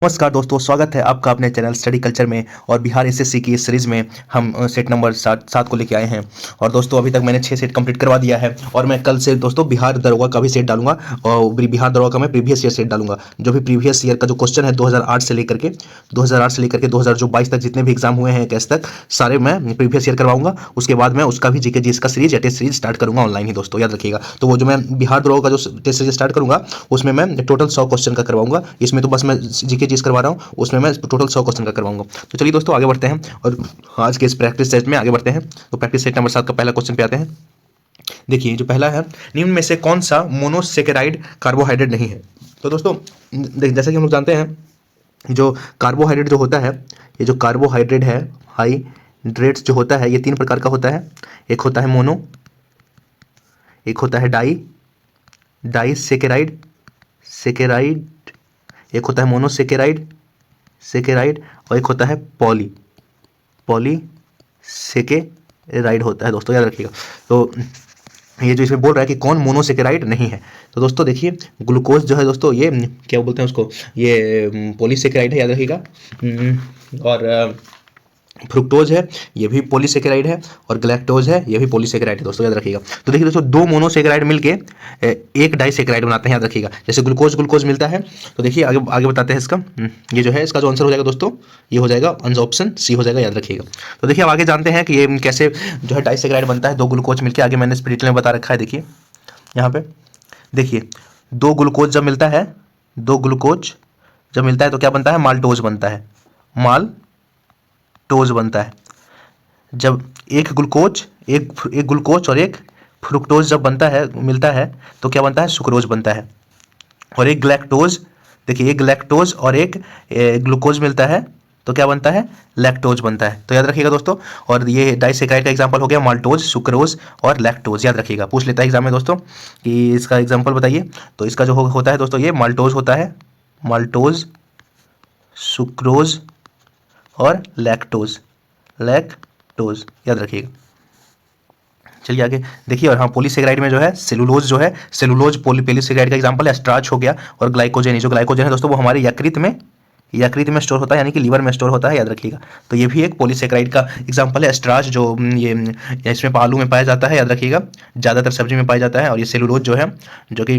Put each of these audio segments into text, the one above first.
नमस्कार दोस्तों, स्वागत है आपका अपने चैनल स्टडी कल्चर में। और बिहार एसएससी की इस सीरीज़ में हम सेट नंबर 7 को लेके आए हैं। और दोस्तों अभी तक मैंने 6 सेट कंप्लीट करवा दिया है और मैं कल से दोस्तों बिहार दरोगा का भी सेट डालूंगा। और बिहार दरोगा का मैं प्रीवियस ईयर सेट डालूंगा। जो भी प्रीवियस ईयर का जो क्वेश्चन है 2008 से लेकर के 2022 तक जितने भी एग्जाम हुए हैं कैस तक सारे मैं प्रीवियस ईयर करवाऊंगा। उसके बाद मैं उसका भी जीके जीएस का सीरीज या टेस्ट सीरीज स्टार्ट करूंगा ऑनलाइन ही दोस्तों, याद रखिएगा। तो वो जो मैं बिहार दरोगा का जो टेस्ट सीरीज स्टार्ट करूंगा उसमें मैं टोटल 100 क्वेश्चन का करवाऊंगा। इसमें तो बस मैं जीके जीएस करवा रहा हूँ, उसमें मैं टोटल 100 क्वेश्चन का करवाऊंगा। तो चलिए दोस्तों आगे बढ़ते हैं और आज के इस प्रैक्टिस सेट में आगे बढ़ते हैं। तो प्रैक्टिस सेट नंबर 7 का पहला क्वेश्चन पे आते हैं। देखिए जो पहला है, निम्न में से कौन सा मोनोसेकेराइड कार्बोहाइड्रेट नहीं है। तो दोस्तों जैसा कि हम लोग जानते हैं जो कार्बोहाइड्रेट जो होता है, ये जो कार्बोहाइड्रेट है हाइड्रेट्स जो होता है ये 3 प्रकार का होता है। एक होता है मोनो, एक होता है डाई सेकेराइड, एक होता है मोनोसेकेराइड और एक होता है पॉलीसेकेराइड होता है दोस्तों, याद रखिएगा। तो ये जो इसमें बोल रहा है कि कौन मोनोसेकेराइड नहीं है, तो दोस्तों देखिए ग्लूकोज जो है दोस्तों ये क्या बोलते हैं उसको, ये पॉलीसेकेराइड है, याद रखिएगा। और फ्रुक्टोज है ये भी पॉलीसेकेराइड है और गैलेक्टोज है ये भी पॉलीसेकेराइड है दोस्तों, याद रखिएगा। तो देखिए दोस्तों दो मोनोसेकेराइड मिलके एक डाइसेकेराइड बनाते हैं, याद रखिएगा। जैसे ग्लूकोज मिलता है तो देखिए आगे आगे बताते हैं इसका। ये जो है इसका जो आंसर हो जाएगा दोस्तों ये हो जाएगा ऑप्शन सी हो जाएगा, याद रखिएगा। तो देखिए अब आगे जानते हैं कि ये कैसे जो है डाइसेकेराइड बनता है, 2 ग्लूकोज मिलकर। आगे मैंने इस डिटेल में बता रखा है, देखिए यहाँ पे देखिए 2 ग्लूकोज जब मिलता है, 2 ग्लूकोज जब मिलता है तो क्या बनता है, माल्टोज बनता है, माल्टोज बनता है। जब एक ग्लूकोज और एक फ्रुक्टोज जब बनता है मिलता है तो क्या बनता है, सुक्रोज बनता है। और एक ग्लैक्टोज, देखिए एक ग्लैक्टोज और एक ग्लूकोज मिलता है तो क्या बनता है, लैक्टोज बनता है। तो याद रखिएगा दोस्तों। और ये डाइसेकेराइड का एग्जांपल हो गया माल्टोज, सुक्रोज और लैक्टोज, याद रखिएगा। पूछ लेता है एग्जाम में दोस्तों कि इसका एग्जांपल बताइए। तो इसका जो होता है दोस्तों ये माल्टोज होता है, माल्टोज, सुक्रोज और लैक्टोज, याद रखिएगा। चलिए आगे देखिए। और हाँ पॉलीसेकेराइड में जो है सेलुलोज पॉलीसेकेराइड का एग्जांपल है। स्टार्च हो गया और ग्लाइकोजन, जो ग्लाइकोजन है दोस्तों वो हमारे यकृत में स्टोर होता है, यानी कि लीवर में स्टोर होता है, याद रखिएगा। तो ये भी एक पॉलीसेकेराइड का एग्जांपल है। स्टार्च जो ये इसमें आलू में पाया जाता है, याद रखिएगा, ज़्यादातर सब्जी में पाया जाता है। और ये सेलुलोज जो है जो कि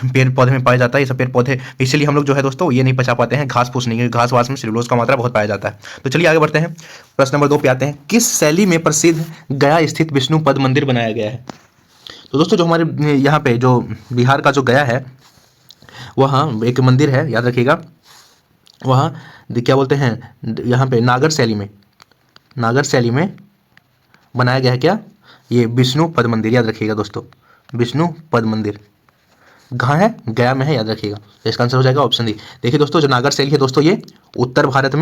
पेड़ पौधे में पाया जाता है। ये सब पेड़ पौधे इसीलिए हम लोग जो है दोस्तों ये नहीं पचा पाते हैं घास फूस नहीं, घास वास में सेलुलोज का मात्रा बहुत पाया जाता है। तो चलिए आगे बढ़ते हैं, प्रश्न नंबर 2 पे आते हैं। किस शैली में प्रसिद्ध गया स्थित विष्णु पद मंदिर बनाया गया है। तो दोस्तों जो हमारे यहाँ पे जो बिहार का जो गया है वहाँ एक मंदिर है, याद रखिएगा। वहाँ क्या बोलते हैं, यहाँ पे नागर शैली में बनाया गया है क्या, ये विष्णु पद मंदिर, याद रखिएगा दोस्तों। विष्णु पद मंदिर कहाँ है, गया में है, याद रखिएगा। तो इसका आंसर हो जाएगा ऑप्शन डी। देखिए दोस्तों जो नागर शैली है दोस्तों ये उत्तर भारत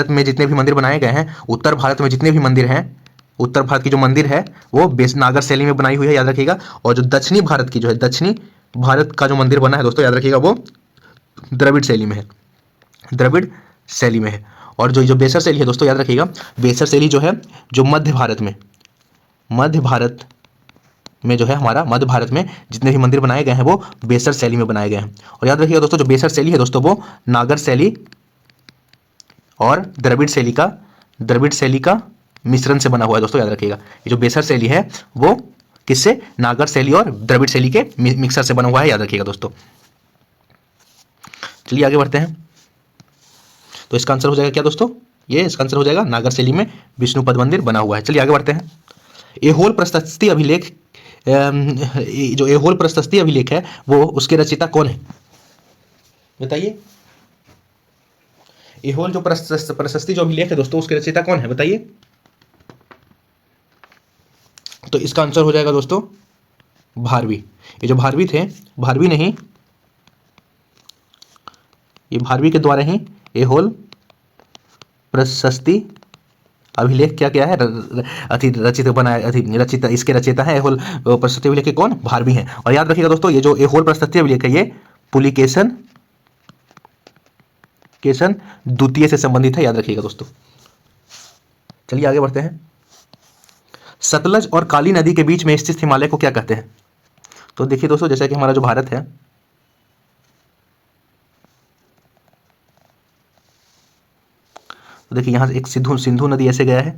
में जितने भी मंदिर बनाए गए हैं, उत्तर भारत में जितने भी मंदिर हैं, उत्तर भारत की जो मंदिर है वो नागर शैली में बनाई हुई है, याद रखिएगा। और जो दक्षिणी भारत का जो मंदिर बना है दोस्तों, याद रखिएगा, वो द्रविड़ शैली में है। और जो बेसर शैली है दोस्तों, याद रखिएगा, बेसर शैली जो है जो मध्य भारत में जो है हमारा मध्य भारत में जितने भी मंदिर बनाए गए हैं वो बेसर शैली में बनाए गए हैं। और याद रखिएगा दोस्तों जो बेसर शैली है दोस्तों वो नागर शैली और द्रविड़ शैली का मिश्रण से बना हुआ है दोस्तों, याद रखिएगा। ये जो बेसर शैली है वो किससे, नागर शैली और द्रविड़ शैली के मिक्सर से बना हुआ है, याद रखिएगा दोस्तों। चलिए आगे बढ़ते हैं। तो इसका आंसर हो जाएगा क्या दोस्तों, ये इसका आंसर हो जाएगा नागर शैली में विष्णु पद मंदिर बना हुआ है। चलिए आगे बढ़ते हैं। एहोल प्रशस्ति अभिलेख, जो एहोल प्रशस्ति अभिलेख है वो उसके रचयिता कौन है, बताइए। एहोल जो प्रशस्ति जो अभिलेख है दोस्तों उसके रचयिता कौन है, बताइए। तो इसका आंसर हो जाएगा दोस्तों भारवी। ये जो भारवी थे, भारवी नहीं, ये भारवी के द्वारा ही एहोल प्रशस्ति अभिलेख क्या है रचित इसके रचयिता है एहोल प्रशस्ति अभिलेख के कौन, भारवी हैं। और याद रखिएगा दोस्तों ये जो एहोल प्रशस्ति अभिलेख है ये पुलिकेशन द्वितीय से संबंधित है, याद रखिएगा दोस्तों। चलिए आगे बढ़ते हैं। सतलज और काली नदी के बीच में स्थित हिमालय को क्या कहते हैं। तो देखिए दोस्तों जैसा कि हमारा जो भारत है तो देखिए यहाँ से एक सिंधु सिंधु नदी ऐसे गया है,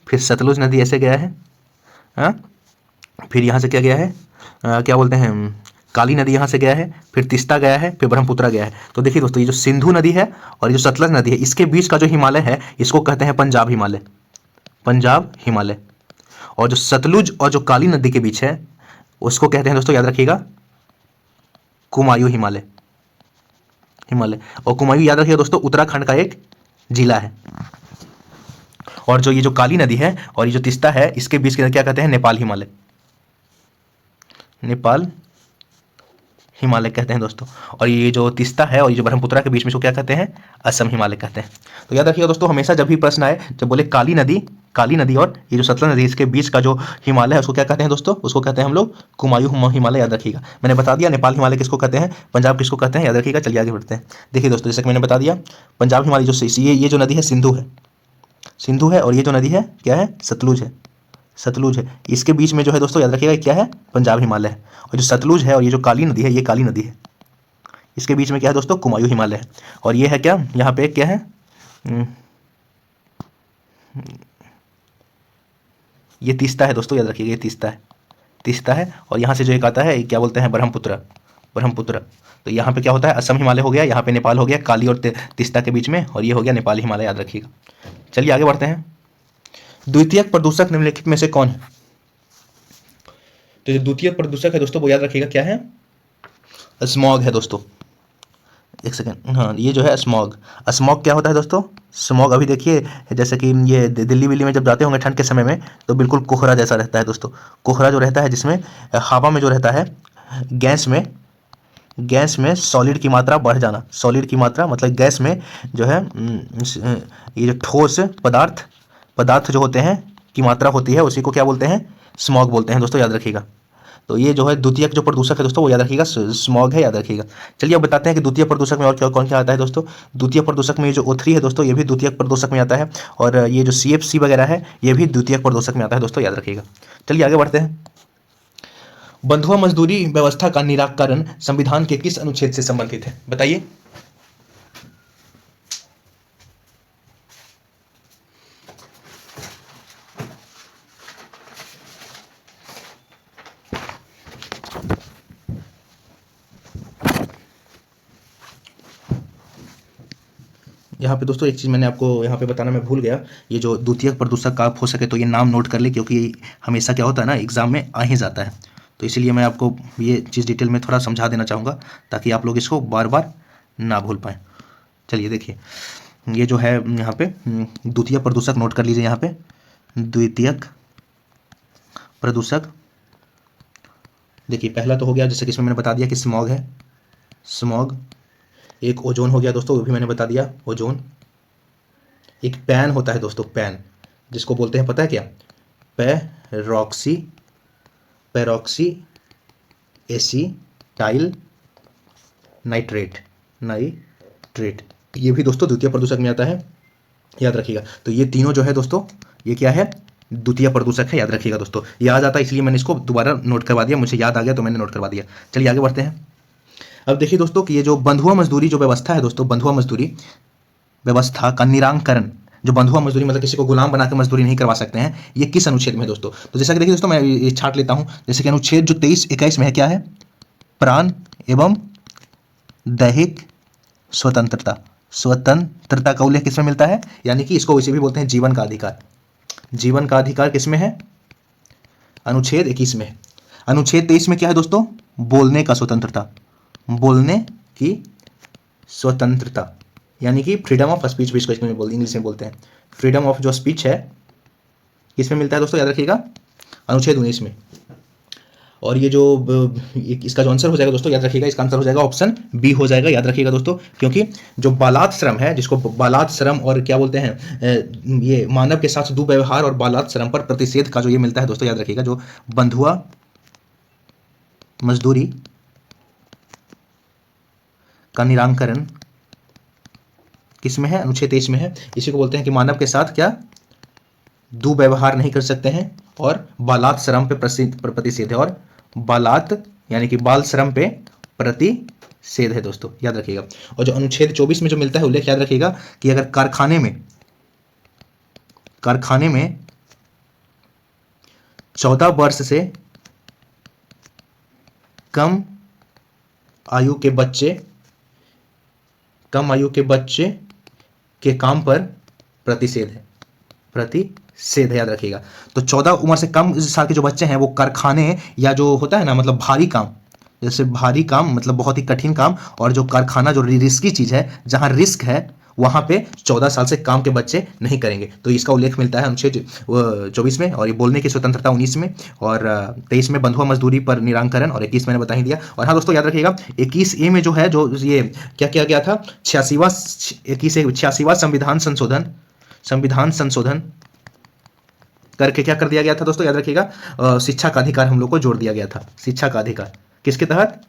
फिर सतलुज नदी ऐसे गया है, फिर यहाँ से क्या गया है, क्या बोलते हैं, काली नदी यहाँ से गया है, फिर तिस्ता गया है, फिर ब्रह्मपुत्र गया है। तो देखिए दोस्तों, ये जो सिंधु नदी है और ये जो सतलज नदी है, इसके बीच का जो हिमालय है इसको कहते हैं पंजाब हिमालय, पंजाब हिमालय। और जो सतलुज और जो काली नदी के बीच है उसको कहते हैं दोस्तों, याद रखिएगा, कुमायूं हिमालय, हिमालय। और कुमायूं याद रखिएगा दोस्तों, उत्तराखंड का एक जिला है। और जो ये जो काली नदी है और ये जो तिस्ता है, इसके बीच के क्या कहते हैं, नेपाल हिमालय, नेपाल हिमालय कहते हैं दोस्तों। और ये जो तिस्ता है और ये जो ब्रह्मपुत्र के बीच में इसको क्या कहते हैं, असम हिमालय कहते हैं। तो याद रखिएगा दोस्तों, हमेशा जब भी प्रश्न आए, जब बोले काली नदी और ये जो सतलज नदी, इसके बीच का जो हिमालय है उसको क्या कहते हैं दोस्तों, उसको कहते हैं हम लोग कुमायूं हिमालय, याद रखिएगा। मैंने बता दिया नेपाल हिमालय किसको कहते हैं, पंजाब किसको कहते हैं, याद रखिएगा। चलिए आगे बढ़ते हैं। देखिए दोस्तों, जैसे कि मैंने बता दिया, पंजाब हिमालय जो ये जो नदी है सिंधु है, और ये जो नदी है क्या है, सतलुज है। इसके बीच में जो है दोस्तों, याद रखिएगा क्या है, पंजाब हिमालय है। और जो सतलुज है और ये जो काली नदी है, ये काली नदी है, इसके बीच में क्या है दोस्तों, कुमायूं हिमालय है। और ये है क्या, यहाँ पे क्या है, ये तिस्ता है दोस्तों, याद रखिएगा, ये तिस्ता है। और यहाँ से जो एक आता है, क्या बोलते हैं, ब्रह्मपुत्र। तो यहाँ पे क्या होता है, असम हिमालय हो गया, यहाँ पे नेपाल हो गया, काली और तिस्ता के बीच में, और ये हो गया नेपाल हिमालय, याद रखिएगा। चलिए आगे बढ़ते हैं। द्वितीयक प्रदूषक निम्नलिखित में से कौन है। तो जो द्वितीयक प्रदूषक है दोस्तों, वो याद रखिएगा क्या है, स्मॉग है दोस्तों। एक सेकेंड, हाँ, ये जो है स्मॉग क्या होता है दोस्तों, स्मॉग अभी देखिए, जैसे कि ये दिल्ली विल्ली में जब जाते होंगे ठंड के समय में, तो बिल्कुल कोहरा जैसा रहता है दोस्तों। कोहरा जो रहता है, जिसमें हवा में जो रहता है, गैस में सॉलिड की मात्रा बढ़ जाना, सॉलिड की मात्रा मतलब गैस में जो है, ये जो ठोस पदार्थ जो होते हैं की मात्रा होती है, उसी को क्या बोलते हैं, स्मॉग बोलते हैं दोस्तों, याद रखिएगा। तो ये जो है द्वितीयक जो प्रदूषक है दोस्तों, वो याद रखिएगा, स्मॉग है, याद रखिएगा। चलिए अब बताते हैं कि द्वितीय प्रदूषक में और क्या कौन क्या आता है दोस्तों। द्वितीय प्रदूषक में ये जो O3 है दोस्तों, ये भी द्वितीयक प्रदूषक में आता है। और ये जो CFC वगैरह है, ये भी द्वितीयक प्रदूषक में आता है दोस्तों, याद रखिएगा। चलिए आगे बढ़ते हैं। बंधुआ मजदूरी व्यवस्था का निराकरण संविधान के किस अनुच्छेद से संबंधित है, बताइए। यहाँ पे दोस्तों एक चीज़ मैंने आपको यहाँ पे बताना मैं भूल गया, ये जो द्वितीयक प्रदूषक का आप हो सके तो ये नाम नोट कर ले, क्योंकि हमेशा क्या होता है ना, एग्जाम में आ ही जाता है। तो इसीलिए मैं आपको ये चीज़ डिटेल में थोड़ा समझा देना चाहूँगा, ताकि आप लोग इसको बार बार ना भूल पाएँ। चलिए देखिए, ये जो है यहाँ पे द्वितीय प्रदूषक नोट कर लीजिए। यहाँ पे द्वितीयक प्रदूषक, देखिए पहला तो हो गया, जैसे कि इसमें मैंने बता दिया कि स्मॉग है, स्मॉग। एक ओजोन हो गया दोस्तों, वो भी मैंने बता दिया, ओजोन। एक पैन होता है दोस्तों, पैन, जिसको बोलते हैं पता है क्या, पैरोक्सी एसीटाइल नाइट्रेट, ये भी दोस्तों द्वितीय प्रदूषक में आता है, याद रखिएगा। तो ये तीनों जो है दोस्तों, ये क्या है, द्वितीय प्रदूषक है, याद रखिएगा दोस्तों। याद आता है इसलिए मैंने इसको दोबारा नोट करवा दिया, मुझे याद आ गया तो मैंने नोट करवा दिया। चलिए आगे बढ़ते हैं। अब देखिए दोस्तों कि ये जो बंधुआ मजदूरी जो व्यवस्था है दोस्तों, बंधुआ मजदूरी व्यवस्था का निराकरण, जो बंधुआ मजदूरी मतलब किसी को गुलाम बना के मजदूरी नहीं करवा सकते हैं, ये किस अनुच्छेद में है दोस्तों। तो जैसा कि देखिए दोस्तों, मैं ये छाट लेता हूं, जैसे कि अनुच्छेद जो 23-21 में है, क्या है, प्राण एवं दैहिक स्वतंत्रता का उल्लेख किसमें मिलता है, यानी कि इसको वैसे भी बोलते हैं जीवन का अधिकार। जीवन का अधिकार किसमें है, अनुच्छेद 21 में। अनुच्छेद 23 में क्या है दोस्तों, बोलने का स्वतंत्रता, बोलने की स्वतंत्रता, यानी कि फ्रीडम ऑफ स्पीच भी इसको इंग्लिश में बोलते हैं। फ्रीडम ऑफ जो स्पीच है किसमें मिलता है दोस्तों, याद रखिएगा, अनुच्छेद 19 में। और ये जो इसका जो आंसर हो जाएगा दोस्तों, याद रखिएगा, इसका आंसर हो जाएगा ऑप्शन बी हो जाएगा, याद रखिएगा दोस्तों। क्योंकि जो बालात श्रम है, जिसको बालात श्रम और क्या बोलते हैं, ये मानव के साथ दुर्व्यवहार और बालात श्रम पर प्रतिषेध का जो ये मिलता है दोस्तों, याद रखिएगा, जो बंधुआ मजदूरी का निराकरण किसमें है, अनुच्छेद 23 में है। इसी को बोलते हैं कि मानव के साथ क्या दुर्व्यवहार नहीं कर सकते हैं, और बालात श्रम पे प्रतिषेध है, और बालात यानी कि बाल श्रम पे प्रतिषेध है दोस्तों, याद रखिएगा। और जो अनुच्छेद 24 में जो मिलता है उल्लेख, याद रखिएगा कि अगर कारखाने में कारखाने में 14 वर्ष से कम आयु के बच्चे के काम पर प्रतिषेध है, याद रखिएगा। तो 14 उम्र से कम साल के जो बच्चे हैं वो कारखाने या जो होता है ना मतलब भारी काम, जैसे भारी काम मतलब बहुत ही कठिन काम, और जो कारखाना जो रिस्की चीज है, जहां रिस्क है वहां पे 14 साल से कम के बच्चे नहीं करेंगे। तो इसका उल्लेख मिलता है अनुच्छेद 24 में, और ये बोलने की स्वतंत्रता 19 में, और 23 में बंधुआ मजदूरी पर निराकरण, और 21 मैंने बता ही दिया। और हाँ दोस्तों याद रखिएगा 21A में जो है जो ये क्या किया गया था, 86वां संविधान संशोधन करके क्या कर दिया गया था दोस्तों, याद रखिएगा शिक्षा का अधिकार हम लोग को जोड़ दिया गया था। शिक्षा का अधिकार किसके तहत,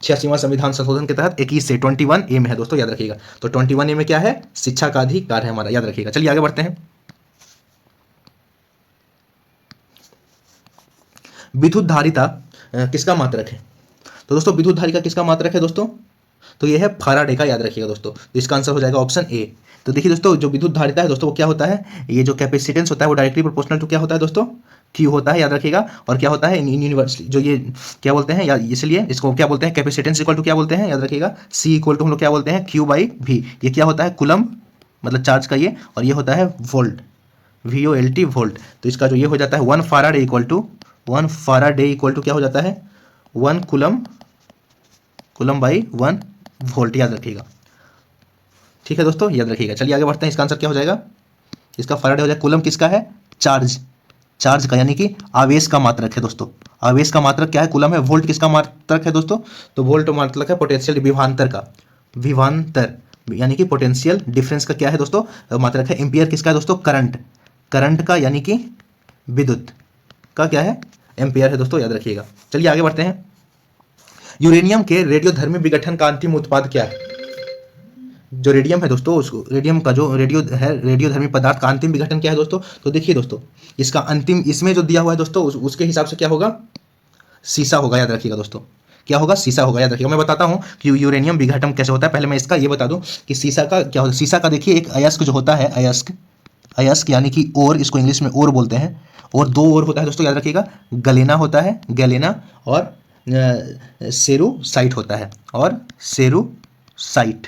86वां संविधान संशोधन के तहत 21 से 21A में है दोस्तों, याद रखिएगा। तो 21A में क्या है, शिक्षा का अधिकार है हमारा, याद रखिएगा। चलिए आगे बढ़ते हैं। विद्युत धारिता किसका मात्रक है, तो दोस्तों विद्युत धारिता किसका मात्रक है दोस्तों, तो ये है फैराडे का, याद रखिएगा दोस्तों। तो इसका आंसर हो जाएगा ऑप्शन ए। तो देखिए दोस्तों जो विद्युत धारिता है दोस्तों वो क्या होता है, ये जो कैपेसिटेंस होता है वो डायरेक्टली प्रोपोर्शनल टू क्या होता है दोस्तों, क्यू होता है, याद रखिएगा। और क्या होता है यूनिवर्सली जो ये क्या बोलते हैं, या इसलिए इसको क्या बोलते हैं, कैपेसिटेंस इक्वल टू क्या बोलते हैं, याद रखिएगा सी इक्वल टू हम लोग क्या बोलते हैं, क्यू बाई वी। ये क्या होता है, कुलम मतलब चार्ज का ये, और ये होता है वोल्ट, VOLT वोल्ट। तो इसका जो ये हो जाता है 1 फैराडे इक्वल टू क्या हो जाता है, 1 कुलम बाई 1 वोल्ट, याद रखिएगा। ठीक है दोस्तों, याद रखिएगा। चलिए आगे बढ़ते हैं। इसका आंसर क्या हो जाएगा, इसका फैराडे हो जाएगा। कुलम किसका है, चार्ज का, यानी कि आवेश का मात्रक है दोस्तों। आवेश का मात्रक क्या है, कुलम है। वोल्ट किसका मात्रक है दोस्तों, तो वोल्ट मात्रक है पोटेंशियल विभवांतर का, यानी कि पोटेंशियल डिफरेंस का क्या है दोस्तों, मात्रक है। एम्पियर किसका है दोस्तों, करंट का, यानी कि विद्युत का क्या है, एम्पियर है दोस्तों, याद रखिएगा। चलिए आगे बढ़ते हैं। यूरेनियम के रेडियोधर्मी विघटन का अंतिम उत्पाद क्या है, जो रेडियम है दोस्तों, उसको रेडियम का जो रेडियोधर्मी पदार्थ का अंतिम विघटन क्या है दोस्तों, तो देखिए दोस्तों इसका अंतिम इसमें जो दिया हुआ है दोस्तों उसके हिसाब से क्या होगा, सीसा होगा, याद रखिएगा दोस्तों। क्या होगा, सीसा होगा, याद रखिएगा। मैं बताता हूं कि यूरेनियम विघटन कैसे होता है। पहले मैं इसका ये बता दूं कि सीसा का क्या होता है। सीसा का देखिए एक अयस्क जो होता है, अयस्क यानी कि ओर, इसको इंग्लिश में ओर बोलते हैं, और 2 ओर होता है दोस्तों, याद रखिएगा। गलेना होता है, गलेना, और सेरुसाइट होता है, और सेरुसाइट।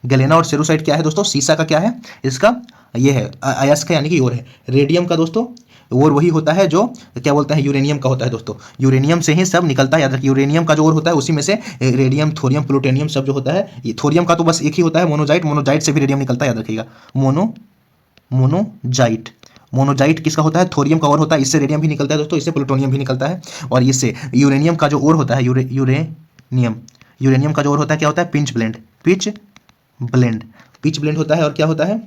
गलेना और सेरुसाइट क्या है दोस्तों, सीसा का क्या है, इसका ये है अयस्क यानी कि ओर है। रेडियम का दोस्तों ओर वही होता है जो क्या बोलते हैं, यूरेनियम का होता है दोस्तों। यूरेनियम से ही सब निकलता है, याद रखिए। यूरेनियम का जो ओर होता है उसी में से रेडियम, थोरियम, प्लूटोनियम सब जो होता है। ये थोरियम का तो बस एक ही होता है, मोनोजाइट से भी रेडियम निकलता है, याद रखिएगा। मोनोजाइट किसका होता है, थोरियम का ओर होता है, इससे रेडियम भी निकलता है दोस्तों, इससे प्लूटोनियम भी निकलता है। और इससे यूरेनियम का जो ओर होता है, यूरेनियम का जो ओर होता है क्या होता है, पिच ब्लेंड होता है। और क्या होता है,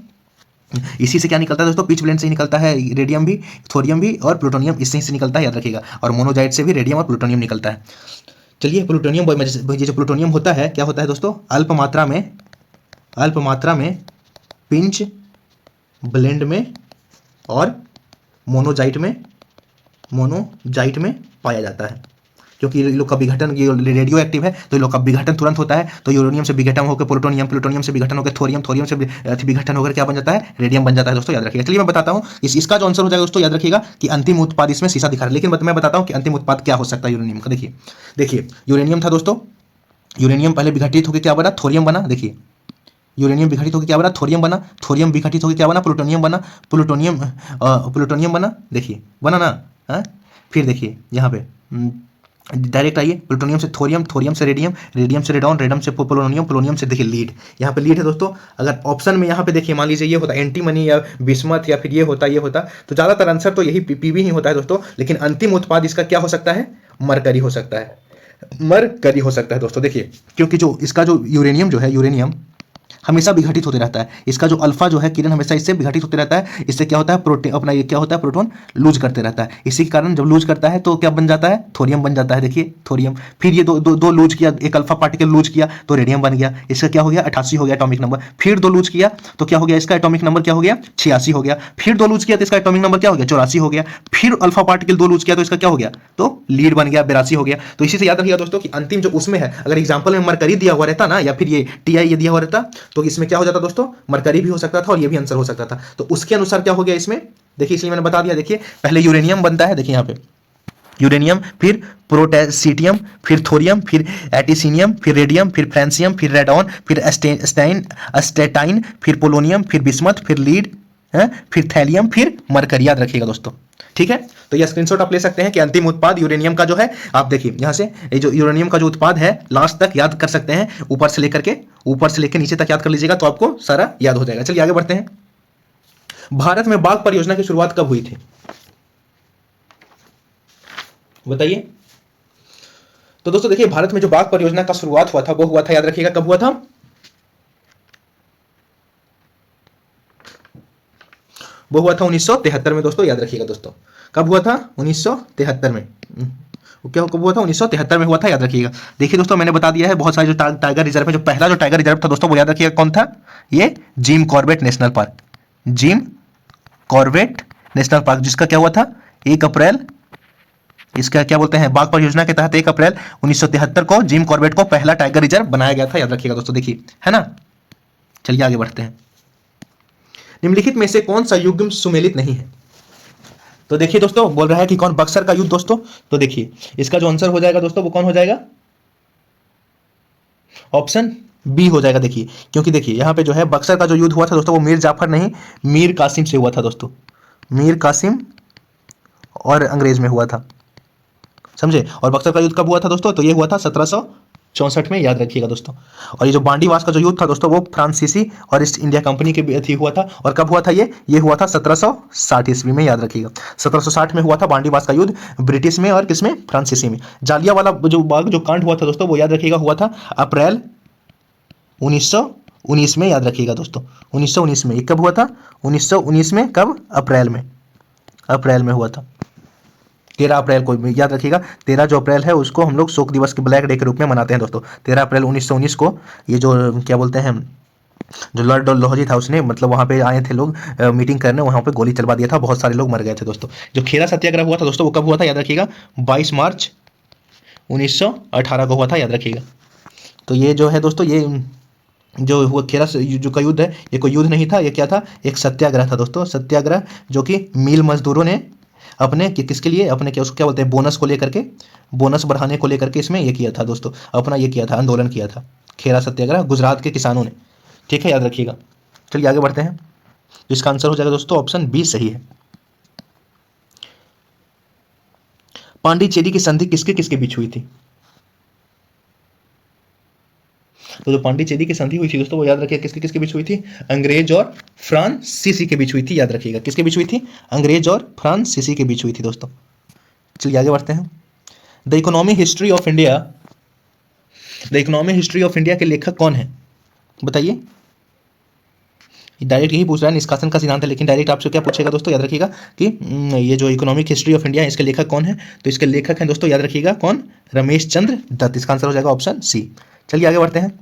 इसी से क्या निकलता है दोस्तों, पिच ब्लेंड से ही निकलता है रेडियम भी, थोरियम भी, और प्लूटोनियम इसी से निकलता है, याद रखिएगा। और मोनोजाइट से भी रेडियम और प्लूटोनियम निकलता है। चलिए प्लूटोनियम, ये जो प्लूटोनियम होता है क्या होता है दोस्तों, अल्प मात्रा में पिंच ब्लेंड में और मोनोजाइट में पाया जाता है। क्योंकि ये लोग का विघटन, ये रेडियो एक्टिव है तो ये लोग का विघटन तुरंत होता है। तो यूरेनियम से विघटन होकर प्लूटोनियम से विघटन होकर थोरियम से विघटन होकर क्या बन जाता है, रेडियम बन जाता है दोस्तों, याद रखिएगा। चलिए मैं बताता हूँ इसका जो आंसर हो जाएगा दोस्तों, याद रखिएगा कि अंतिम उत्पाद इसमें सीसा दिखा रहा है। लेकिन मैं बताता हूँ कि अंतिम उत्पाद क्या हो सकता है यूरेनियम का। देखिए यूरेनियम था दोस्तों, यूरेनियम पहले विघटित होकर क्या बना, थोरियम बना। देखिए यूरेनियम विघटित होकर क्या बना, थोरियम बना। थोरियम विघटित होकर क्या बना, प्लूटोनियम बना। प्लूटोनियम बना, देखिए बना ना। फिर देखिए यहाँ पे डायरेक्ट आइए, प्लूटोनियम से थोरियम, थोरियम से रेडियम, रेडियम से रेडॉन, रेडम से पोलोनियम, पोलोनियम से देखिए लीड। यहाँ पे लीड है दोस्तों। अगर ऑप्शन में यहाँ पे देखिए मान लीजिए ये होता एंटीमनी या बिस्मथ या फिर ये होता तो ज़्यादातर आंसर तो यही पीबी ही होता है दोस्तों। लेकिन अंतिम उत्पाद इसका क्या हो सकता है, मरकरी हो सकता है दोस्तों। देखिए क्योंकि जो इसका जो यूरेनियम जो है, यूरेनियम हमेशा विघटित होते रहता है। इसका जो अल्फा जो है किरण हमेशा इससे विघटित होते रहता है। इससे क्या होता है, प्रोटीन अपना ये क्या होता है, प्रोटॉन लूज करते रहता है। इसी के कारण जब लूज करता है तो क्या बन जाता है, थोरियम बन जाता है। देखिए थोरियम, फिर ये दो लूज किया, एक अल्फा पार्टिकल लूज किया तो रेडियम बन गया। इसका क्या हो गया, 88 हो गया एटॉमिक नंबर। फिर 2 लूज किया तो क्या हो गया, इसका एटॉमिक नंबर क्या हो गया, 86 हो गया। फिर 2 लूज किया तो इसका एटॉमिक नंबर क्या हो गया, 84 हो गया। फिर अल्फा पार्टिकल 2 लूज किया तो इसका क्या हो गया, तो लीड बन गया, 82 हो गया। तो इसी से याद रखिएगा दोस्तों कि अंतिम जो उसमें है, अगर एग्जाम्पल में मरकरी दिया हुआ रहता ना, या फिर ये TI ये दिया हुआ रहता तो इसमें क्या हो जाता दोस्तों, मरकरी भी हो सकता था और ये भी आंसर हो सकता था। तो उसके अनुसार क्या हो गया इसमें, देखिए इसलिए मैंने बता दिया। देखिए पहले यूरेनियम बनता है, देखिए यहाँ पे यूरेनियम, फिर प्रोटेसिटियम, फिर थोरियम, फिर एटिसिनियम, फिर रेडियम, फिर फ्रांसियम, फिर रेडॉन, फिर अस्टेटाइन, फिर पोलोनियम, फिर बिस्मथ, फिर लीड, फिर थैलियम, फिर मरकरी। याद रखिएगा दोस्तों, ठीक है। तो यह स्क्रीनशॉट आप ले सकते हैं कि अंतिम उत्पाद यूरेनियम का जो है, आप देखिए यहां से ये जो यूरेनियम का जो उत्पाद है लास्ट तक याद कर सकते हैं, ऊपर से लेकर नीचे तक याद कर लीजिएगा तो आपको सारा याद हो जाएगा। चलिए आगे बढ़ते हैं। भारत में बाघ परियोजना की शुरुआत कब हुई थी, बताइए। तो दोस्तों देखिए भारत में जो बाघ परियोजना का शुरुआत हुआ था वो हुआ था, याद रखिएगा कब हुआ था, वो हुआ था 1973 में दोस्तों, याद रखिएगा दोस्तों। कब हुआ था, 1973 में। क्या कब हुआ था, 1973 में हुआ था, याद रखिएगा। देखिए दोस्तों मैंने बता दिया है बहुत सारे जो टाइगर रिजर्व है, जो पहला जो टाइगर रिजर्व था दोस्तों वो याद रखिएगा कौन था, ये Jim Corbett national park, Jim Corbett national park, जिसका क्या हुआ था 1 अप्रैल, इसका क्या बोलते हैं, बाघ परियोजना के तहत 1 अप्रैल 1973 को जिम कॉर्बेट को पहला टाइगर रिजर्व बनाया गया था, याद रखिएगा दोस्तों। देखिए है ना, चलिए आगे बढ़ते हैं। निम्नलिखित में से कौन सा युग्म सुमेलित नहीं है, तो देखिए दोस्तों बोल रहा है कि कौन, बक्सर का युद्ध दोस्तों। तो देखिए इसका जो आंसर हो जाएगा दोस्तों वो कौन हो जाएगा, ऑप्शन बी हो जाएगा। देखिए क्योंकि देखिए यहाँ पे जो है बक्सर का जो युद्ध हुआ था दोस्तों वो मीर जाफर नहीं, मीर कासिम से हुआ था दोस्तों, मीर कासिम और अंग्रेज में हुआ था, समझे। और बक्सर का युद्ध कब हुआ था दोस्तों, तो ये हुआ था 1764 में, याद रखिएगा दोस्तों। और ये जो बांडीवास का जो युद्ध था दोस्तों वो फ्रांसीसी और ईस्ट इंडिया कंपनी के बीच हुआ था। और कब हुआ था ये हुआ था 1760 ईस्वी में, याद रखिएगा। 1760 में हुआ था बांडीवास का युद्ध, ब्रिटिश में और किसमें, फ्रांसीसी में। जालियांवाला जो बाग जो कांड हुआ था दोस्तों वो याद रखिएगा हुआ था अप्रैल 1919 में, याद रखिएगा दोस्तों। 1919 में, ये कब हुआ था, 1919 में, कब, अप्रैल में हुआ था, 13 अप्रैल को, याद रखिएगा। 13 जो अप्रैल है उसको हम लोग शोक दिवस के, ब्लैक डे के रूप में मनाते हैं दोस्तों। 13 अप्रैल 1919 को ये जो क्या बोलते हैं, जो लॉर्ड डलहौजी था उसने, मतलब वहाँ पे आए थे लोग मीटिंग करने, वहाँ पे गोली चलवा दिया था, बहुत सारे लोग मर गए थे दोस्तों। जो खेरा सत्याग्रह हुआ था दोस्तों वो कब हुआ था, याद रखिएगा 22 मार्च 1918 को हुआ था, याद रखिएगा। तो ये जो है दोस्तों, ये जो हुआ खेरा जो का युद्ध है, ये कोई युद्ध नहीं था, ये क्या था, एक सत्याग्रह था दोस्तों। सत्याग्रह जो कि मिल मजदूरों ने अपने किसके लिए, अपने क्या उसको क्या बोलते हैं, बोनस को लेकर के, बोनस बढ़ाने को लेकर के इसमें ये किया था दोस्तों, अपना ये किया था, आंदोलन किया था, खेरा सत्याग्रह, गुजरात के किसानों ने, ठीक है, याद रखिएगा। चलिए आगे बढ़ते हैं। इसका आंसर हो जाएगा दोस्तों ऑप्शन बी सही है। पांडिचेरी की संधि किसके किसके बीच हुई थी, तो जो पांडिचेरी की संधि हुई थी दोस्तों वो याद रखिएगा किसके किसके बीच हुई थी, अंग्रेज और फ्रांसीसी के बीच हुई थी, याद रखिएगा। किसके बीच हुई थी, अंग्रेज और फ्रांसीसी के बीच हुई थी दोस्तों। चलिए आगे बढ़ते हैं। The economic history of India, the economic history of India के लेखक कौन है, बताइए। डायरेक्ट यही पूछ रहा है, निष्कासन का सिद्धांत है, लेकिन डायरेक्ट आपसे क्या पूछेगा दोस्तों, याद रखिएगा कि ये जो इकोनॉमिक हिस्ट्री ऑफ इंडिया है इसके लेखक कौन है, तो इसके लेखक हैं दोस्तों, याद रखिएगा कौन, रमेश चंद्र दत्त। इसका आंसर हो जाएगा ऑप्शन सी। चलिए आगे बढ़ते हैं।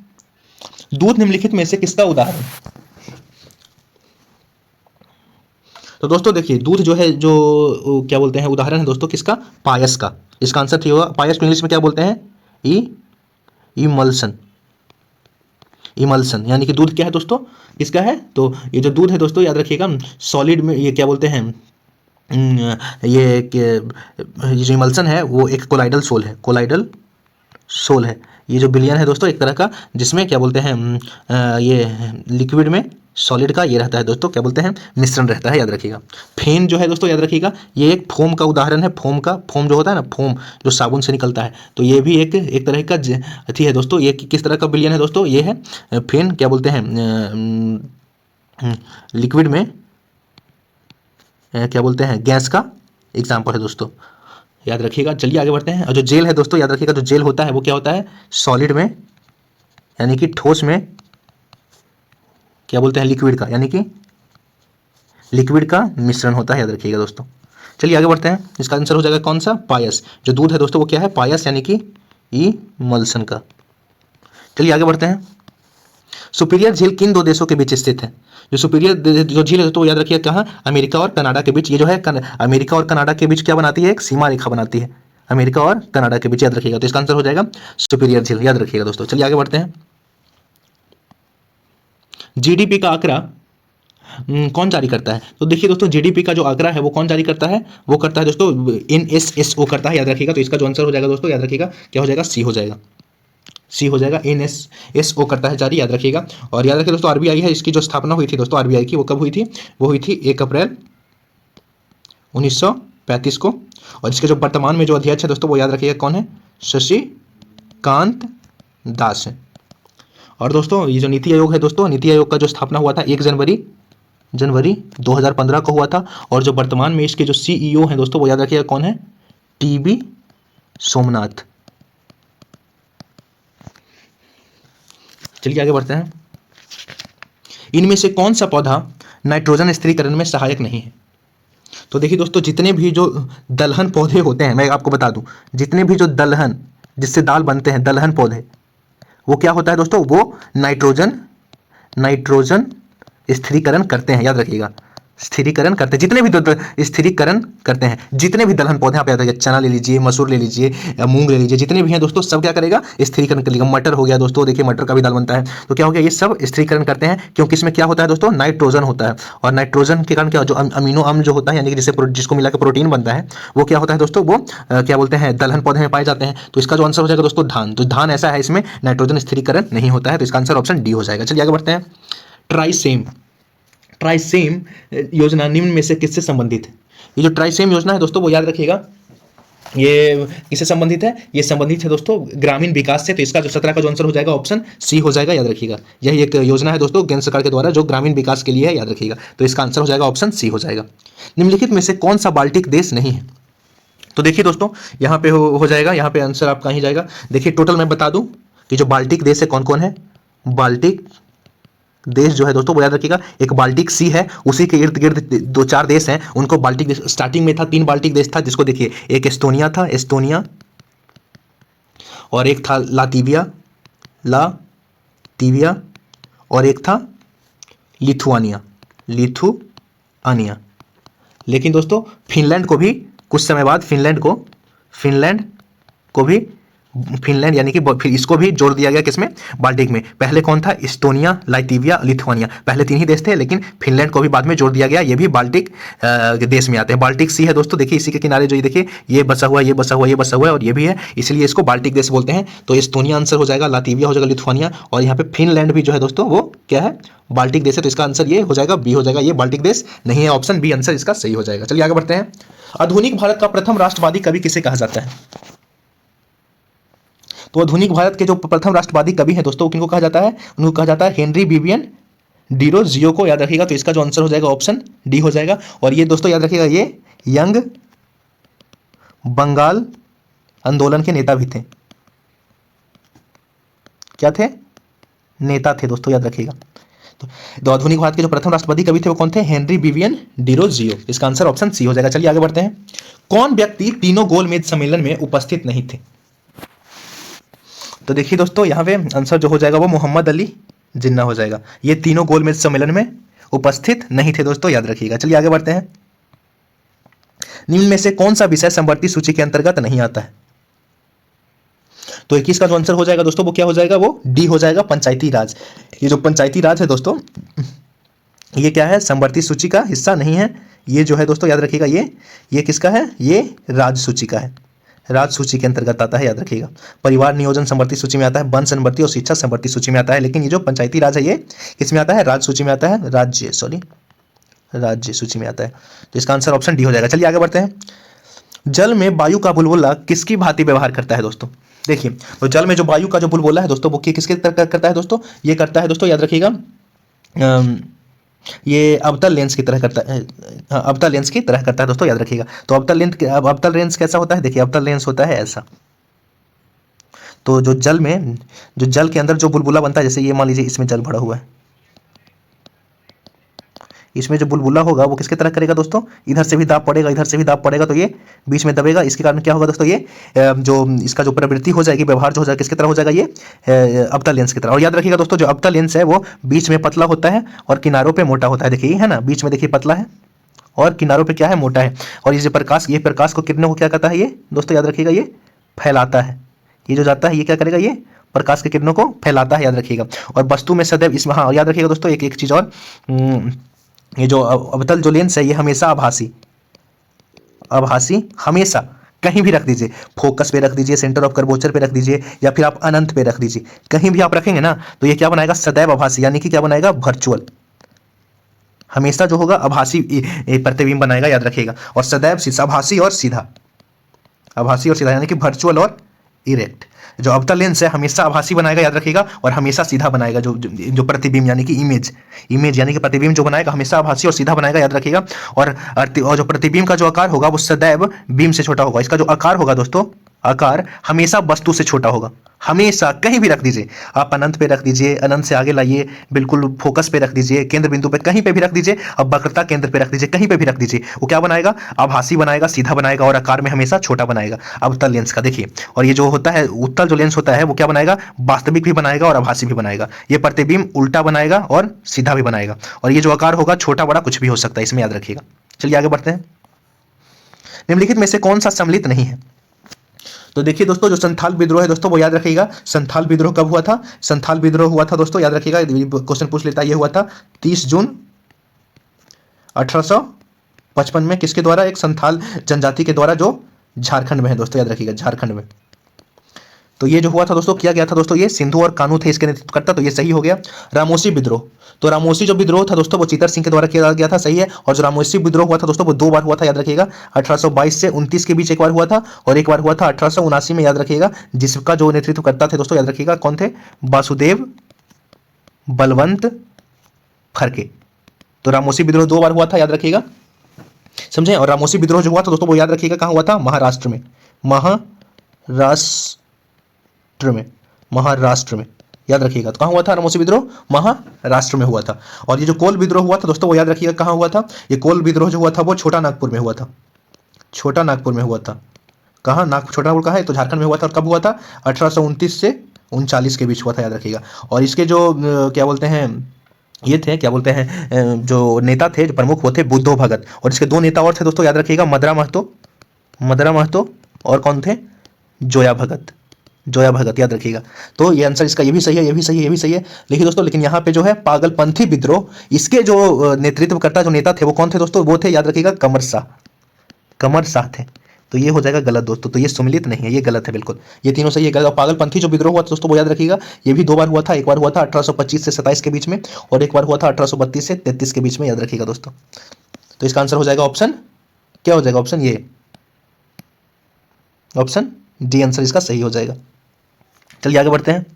दूध निम्नलिखित में से किसका उदाहरण, तो दोस्तों देखिए दूध जो है, जो क्या बोलते हैं, उदाहरण है दोस्तों किसका, पायस का। इसका आंसर ठीक होगा, पायस को इंग्लिश में क्या बोलते हैं, इमल्सन, इमल्सन, यानी कि दूध क्या है दोस्तों, किसका है, तो ये जो दूध है दोस्तों याद रखिएगा सॉलिड में, ये क्या बोलते हैं, ये जो इमल्सन है वो एक कोलाइडल सोल है, कोलाइडल सोल है। ये जो बिलियन है दोस्तों एक तरह का, जिसमें क्या बोलते हैं, ये लिक्विड में सॉलिड का ये रहता है दोस्तों, क्या बोलते हैं, मिश्रण रहता है, याद रखिएगा। फेन जो है दोस्तों याद रखिएगा ये एक फोम का उदाहरण है, फोम का, फोम जो होता है ना, फोम जो साबुन से निकलता है, तो ये भी एक तरह का अथी है दोस्तों। ये किस तरह का बिलियन है दोस्तों, ये है फेन, क्या बोलते हैं, लिक्विड में क्या बोलते हैं, गैस का एग्जाम्पल है दोस्तों, याद रखिएगा। चलिए आगे बढ़ते हैं। और जो जेल है दोस्तों याद रखिएगा, जो जेल होता है वो क्या होता है, सॉलिड में, यानी कि ठोस में, क्या बोलते हैं, लिक्विड का, यानी कि लिक्विड का मिश्रण होता है, याद रखिएगा दोस्तों। चलिए आगे बढ़ते हैं। इसका आंसर हो जाएगा कौन सा, पायस। जो दूध है दोस्तों वो क्या है, पायस, यानी कि इमल्सन का। चलिए आगे बढ़ते हैं। सुपीरियर झील किन दो देशों के बीच स्थित है, जो सुपीरियर जो झील है तो याद रखिए कहाँ, अमेरिका और कनाडा के बीच। ये जो है अमेरिका और कनाडा के बीच क्या बनाती है, एक सीमा रेखा बनाती है, अमेरिका और कनाडा के बीच, याद रखिएगा। तो इसका आंसर हो जाएगा सुपीरियर झील, याद रखिएगा दोस्तों। चलिए आगे बढ़ते हैं। जीडीपी का आंकड़ा कौन जारी करता है? तो देखिए दोस्तों, जीडीपी का जो आंकड़ा है वो कौन जारी करता है? वो करता है दोस्तों एनएसएसओ करता है, याद रखिएगा। तो इसका जो आंसर हो जाएगा दोस्तों, याद रखिएगा, क्या हो जाएगा? सी हो जाएगा। सी हो जाएगा, एनएसएसओ करता है जारी, याद रखिएगा। और याद रखिए दोस्तों, आरबीआई है, इसकी जो स्थापना हुई थी दोस्तों आरबीआई की, वो कब हुई थी? वो हुई थी 1 अप्रैल 1935 को। और इसके जो वर्तमान में जो अध्यक्ष है दोस्तों, वो याद रखिएगा कौन है? शशिकांत दास है। और दोस्तों ये जो नीति आयोग है दोस्तों, नीति आयोग का जो स्थापना हुआ था 1 जनवरी 2015 को हुआ था। और जो वर्तमान में इसके जो सीईओ हैं दोस्तों, वो याद रखिएगा कौन है? टीबी सोमनाथ। चलिए आगे बढ़ते हैं। इनमें से कौन सा पौधा नाइट्रोजन स्थिरीकरण में सहायक नहीं है? तो देखिए दोस्तों, जितने भी जो दलहन पौधे होते हैं, मैं आपको बता दूं, जितने भी जो दलहन जिससे दाल बनते हैं, दलहन पौधे, वो क्या होता है दोस्तों? वो नाइट्रोजन स्थिरीकरण करते हैं, याद रखिएगा। स्थिरीकरण करते हैं, जितने भी स्थिरीकरण करते हैं, जितने भी दलहन पौधे आप याद रखिए, चना ले लीजिए, मसूर ले लीजिए, मूंग ले लीजिए, जितने भी हैं दोस्तों, सब क्या करेगा? स्थिरीकरण करेगा। मटर हो गया दोस्तों, देखिए मटर का भी दाल बनता है। तो क्या हो गया? ये सब स्थिरीकरण करते हैं, क्योंकि इसमें क्या होता है दोस्तों? नाइट्रोजन होता है। और नाइट्रोजन के कारण क्या, जो अमीनो अम्ल जो होता है, यानी कि जिसको मिलाकर प्रोटीन बनता है, वो क्या होता है दोस्तों? वो क्या बोलते हैं? दलहन पौधे में पाए जाते हैं। तो इसका जो आंसर हो जाएगा दोस्तों, धान। तो धान ऐसा है, इसमें नाइट्रोजन स्थिरीकरण नहीं होता है। तो इसका आंसर ऑप्शन डी हो जाएगा। चलिए आगे बढ़ते हैं। ट्राइसेम योजना निम्न में से किससे संबंधित है? ये जो ट्राइसेम योजना है दोस्तों, वो याद रखिएगा, ये किससे संबंधित है? ये संबंधित है दोस्तों ग्रामीण विकास से। तो इसका जो 17 का जो आंसर हो जाएगा ऑप्शन सी हो जाएगा, याद रखिएगा। यही एक योजना है दोस्तों केंद्र सरकार के द्वारा, जो ग्रामीण विकास के लिए है, याद रखिएगा। तो इसका आंसर हो जाएगा ऑप्शन सी हो जाएगा। निम्नलिखित में से कौन सा बाल्टिक देश नहीं है? तो देखिए दोस्तों, यहाँ पे हो जाएगा, यहाँ पे आंसर आपका ही जाएगा। देखिए टोटल मैं बता दूं कि जो बाल्टिक देश है कौन कौन है। बाल्टिक देश जो है दोस्तों, वो याद रखिएगा, एक बाल्टिक सी है, उसी के इर्द गिर्द 2-4 देश हैं, उनको बाल्टिक देश। स्टार्टिंग में था 3 बाल्टिक देश था, जिसको देखिए, एक एस्टोनिया था, एस्टोनिया, और एक था लातीविया, और एक था लिथुआनिया। लेकिन दोस्तों फिनलैंड को भी कुछ समय बाद फिनलैंड यानी कि फिर इसको भी जोड़ दिया गया किसमें? बाल्टिक में। पहले कौन था? एस्टोनिया, लातविया, लिथुआनिया, पहले 3 ही देश थे, लेकिन फिनलैंड को भी बाद में जोड़ दिया गया। ये भी बाल्टिक देश में आते हैं। बाल्टिक सी है दोस्तों, देखिए इसी के किनारे जो ये देखिए, ये बसा हुआ है और ये भी है, इसलिए इसको बाल्टिक देश बोलते हैं। तो एस्टोनिया आंसर हो जाएगा, लातविया हो जाएगा, लिथुआनिया, और यहाँ पे फिनलैंड भी जो है दोस्तों, वो क्या है? बाल्टिक देश है। तो इसका आंसर ये हो जाएगा, बी हो जाएगा। ये बाल्टिक देश नहीं है, ऑप्शन बी आंसर इसका सही हो जाएगा। चलिए आगे बढ़ते हैं। आधुनिक भारत का प्रथम राष्ट्रवादी कवि किसे कहा जाता है? तो आधुनिक भारत के जो प्रथम राष्ट्रवादी कवि हैं दोस्तों, किनको कहा जाता है? उनको कहा जाता है हेनरी विवियन डिरोजियो को, याद रखिएगा। तो इसका जो आंसर हो जाएगा ऑप्शन डी हो जाएगा। और ये दोस्तों याद रखिएगा, ये यंग बंगाल आंदोलन के नेता भी थे। क्या थे? नेता थे दोस्तों, याद रखिएगा। तो आधुनिक भारत के जो प्रथम राष्ट्रपति कवि थे वो कौन थे? Henry Vivian Derozio. इसका आंसर ऑप्शन सी हो जाएगा। चलिए आगे बढ़ते हैं। कौन व्यक्ति तीनों गोलमेज सम्मेलन में उपस्थित नहीं थे? तो देखिए दोस्तों, यहाँ पे आंसर जो हो जाएगा वो मोहम्मद अली जिन्ना हो जाएगा। ये तीनों गोलमेज सम्मेलन में उपस्थित नहीं थे दोस्तों, याद रखिएगा। चलिए आगे बढ़ते हैं। निम्न में से कौन सा विषय समवर्ती सूची के अंतर्गत नहीं आता है? तो 21 का जो आंसर हो जाएगा दोस्तों, वो क्या हो जाएगा? वो डी हो जाएगा, पंचायती राज। ये जो पंचायती राज है दोस्तों, ये क्या है? समवर्ती सूची का हिस्सा नहीं है। ये जो है दोस्तों, याद रखिएगा, ये किसका है? ये राज सूची का है, राज सूची के अंतर्गत आता है, याद रखिएगा। परिवार नियोजन समवर्ती सूची में आता है, वन समवर्ती और शिक्षा समवर्ती सूची में आता है। लेकिन ये जो पंचायती राज है, ये किस में आता है? राज सूची में आता है, राज्य सूची में आता है। तो इसका आंसर ऑप्शन डी हो जाएगा। चलिए आगे बढ़ते हैं। जल में वायु का बुलबुला किसकी भांति व्यवहार करता है दोस्तों? देखिए, तो जल में जो वायु का जो बुलबुला है दोस्तों, वो किसके तरह करता है दोस्तों? ये करता है दोस्तों, याद रखिएगा, ये अवतल लेंस की तरह करता है। अवतल लेंस की तरह करता है दोस्तों, याद रखिएगा। तो अवतल लेंस कैसा होता है? देखिए, अवतल लेंस होता है ऐसा। तो जो जल के अंदर जो बुलबुला बनता है, जैसे ये मान लीजिए इसमें जल भरा हुआ है, इसमें जो बुलबुला होगा वो किसके तरह करेगा दोस्तों? इधर से भी दाब पड़ेगा, इधर से भी दाब पड़ेगा, तो ये बीच में दबेगा। इसके कारण क्या होगा दोस्तों? ये जो इसका जो प्रवृत्ति हो जाएगी, व्यवहार जो हो जाएगा, किसके तरह हो जाएगा? ये अवतल लेंस की तरह। और याद रखिएगा दोस्तों, जो अवतल लेंस है वो बीच में पतला होता है और किनारों पर मोटा होता है। देखिए, है ना, बीच में देखिए पतला है और किनारों पर क्या है? मोटा है। और ये प्रकाश को, किरणों को क्या करता है ये दोस्तों? याद रखिएगा, ये फैलाता है। ये जो जाता है, ये क्या करेगा? ये प्रकाश की किरणों को फैलाता है, याद रखिएगा। और वस्तु में सदैव इसमें, हाँ याद रखिएगा दोस्तों, एक एक चीज़ और, ये जो अवतल जो लेंस है ये हमेशा आभासी, आभासी हमेशा कहीं भी रख दीजिए, फोकस पे रख दीजिए, सेंटर ऑफ कर्वेचर पे रख दीजिए, या फिर आप अनंत पे रख दीजिए, कहीं भी आप रखेंगे ना तो ये क्या बनाएगा, सदैव आभासी, यानी कि क्या बनाएगा, वर्चुअल, हमेशा जो होगा आभासी प्रतिबिंब बनाएगा, याद रखिएगा। और सदैव आभासी और सीधा, आभासी और सीधा यानी कि वर्चुअल और इरेक्ट। जो अवतल लेंस है हमेशा आभासी बनाएगा, याद रखिएगा, और हमेशा सीधा बनाएगा। जो प्रतिबिंब यानी कि इमेज यानी कि प्रतिबिंब जो बनाएगा हमेशा आभासी और सीधा बनाएगा, याद रखिएगा। और जो प्रतिबिंब का जो आकार होगा वो सदैव बीम से छोटा होगा। इसका जो आकार होगा दोस्तों, आकार हमेशा वस्तु से छोटा होगा, हमेशा कहीं भी रख दीजिए, आप अनंत पे रख दीजिए, अनंत से आगे लाइए, बिल्कुल फोकस पे रख दीजिए, केंद्र बिंदु पे कहीं पे भी रख दीजिए, अब वक्रता केंद्र पे रख दीजिए, कहीं पे भी रख दीजिए, वो क्या बनाएगा, आभासी बनाएगा, सीधा बनाएगा, और आकार में हमेशा छोटा बनाएगा, अवतल लेंस का। देखिए, और ये जो होता है उत्तल जो लेंस होता है वो क्या बनाएगा, वास्तविक भी बनाएगा और आभासी भी बनाएगा। ये प्रतिबिंब उल्टा बनाएगा और सीधा भी बनाएगा, और ये जो आकार होगा छोटा बड़ा कुछ भी हो सकता है, इसमें याद रखिएगा। चलिए आगे बढ़ते हैं। निम्नलिखित में से कौन सा सम्मिलित नहीं है? तो देखिए दोस्तों, जो संथाल विद्रोह है दोस्तों वो याद रखिएगा। संथाल विद्रोह कब हुआ था? संथाल विद्रोह हुआ था दोस्तों, याद रखिएगा, क्वेश्चन पूछ लेता है, ये हुआ था 30 जून 1855 में। किसके द्वारा? एक संथाल जनजाति के द्वारा, जो झारखंड में है दोस्तों, याद रखिएगा, झारखंड में। तो ये जो हुआ था दोस्तों, किया गया था दोस्तों, ये सिंधु और कान्हू थे इसके नेतृत्व करता, तो ये सही हो गया। रामोसी विद्रोह, तो रामोसी जो विद्रोह था दोस्तों वो चीतर सिंह के द्वारा किया गया था, सही है। और जो रामोसी विद्रोह हुआ था दोस्तों वो 2 बार हुआ था, याद रखिएगा, 1822 से 29 के बीच एक बार हुआ था, और एक बार हुआ था 1879 में, याद रखिएगा, जिसका जो नेतृत्व करता थे दोस्तों, याद रखिएगा, कौन थे? वासुदेव बलवंत फड़के। तो रामोसी विद्रोह 2 बार हुआ था, याद रखिएगा, समझे। और रामोसी विद्रोह जो हुआ था दोस्तों वो याद रखिएगा कहाँ हुआ था? महाराष्ट्र में, महाराष्ट्र में, याद रखिएगा। तो कहाँ हुआ था रामोसी विद्रोह? महाराष्ट्र में हुआ था। और ये जो कोल विद्रोह हुआ था दोस्तों वो याद रखिएगा कहाँ हुआ था? ये कोल विद्रोह जो हुआ था वो छोटा नागपुर में हुआ था, छोटा नागपुर में हुआ था। कहाँ? छोटा नागपुर कहाँ है? तो झारखंड में हुआ था। और कब हुआ था? 1829 से 39 के बीच हुआ था, याद रखिएगा। और इसके जो क्या बोलते हैं, ये थे, क्या बोलते हैं, जो नेता थे, जो प्रमुख वो थे बुद्धो भगत। और इसके 2 नेता और थे दोस्तों, याद रखिएगा, मदरा महतो और कौन थे? जोया भगत, याद रखिएगा। तो ये आंसर इसका ये भी सही है, ये भी सही है, ये भी सही है। देखिए दोस्तों, लेकिन यहाँ पे जो है पागलपंथी विद्रोह, इसके जो नेतृत्व करता जो नेता थे वो कौन थे दोस्तों? वो थे, याद रखिएगा, कमर शाह थे। तो ये हो जाएगा गलत दोस्तों, तो ये सम्मिलित नहीं है, ये गलत है बिल्कुल। ये तीनों सही है, गलत। और पागलपंथी जो विद्रोह हुआ था दोस्तों वो याद रखिएगा, ये भी 2 बार हुआ था। एक बार हुआ था 1825 से 27 के बीच में, और एक बार हुआ था 1832 से 33 के बीच में, याद रखिएगा दोस्तों। तो इसका आंसर हो जाएगा ऑप्शन, क्या हो जाएगा ऑप्शन? ये ऑप्शन डी आंसर इसका सही हो जाएगा। चलिए आगे बढ़ते हैं।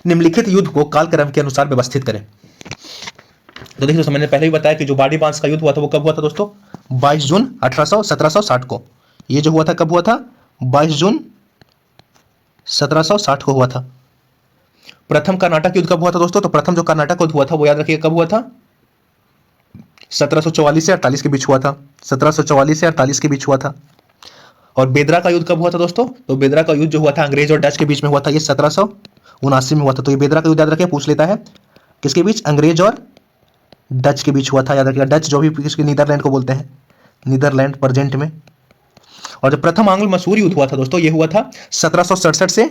निम्नलिखित युद्ध को कालक्रम के अनुसार व्यवस्थित करें। तो देखिए दोस्तों, मैंने पहले ही बताया कि जो बाड़ी बांस का युद्ध हुआ था वो कब हुआ था दोस्तों? 22 जून 1760 को। ये जो हुआ था कब हुआ था? 22 जून 1760 को हुआ था। प्रथम कर्नाटक युद्ध कब हुआ था दोस्तों? तो प्रथम जो कर्नाटक युद्ध हुआ था वो याद रखिए कब हुआ था? 1744 से 48 के बीच हुआ था, 1744 से 48 के बीच हुआ था। और बेदरा का युद्ध कब हुआ था दोस्तों? तो बेदरा का युद्ध जो हुआ था अंग्रेज और डच के बीच में हुआ था, ये 1779 में हुआ था। तो ये बेदरा का युद्ध याद रखिए, पूछ लेता है, किसके बीच? अंग्रेज और डच के बीच हुआ था, याद रखिएगा। डच जो भी किसके, नीदरलैंड को बोलते हैं, नीदरलैंड प्रेजेंट में। और जो प्रथम आंग्ल मसूरी युद्ध हुआ था दोस्तों, ये हुआ था 1767 से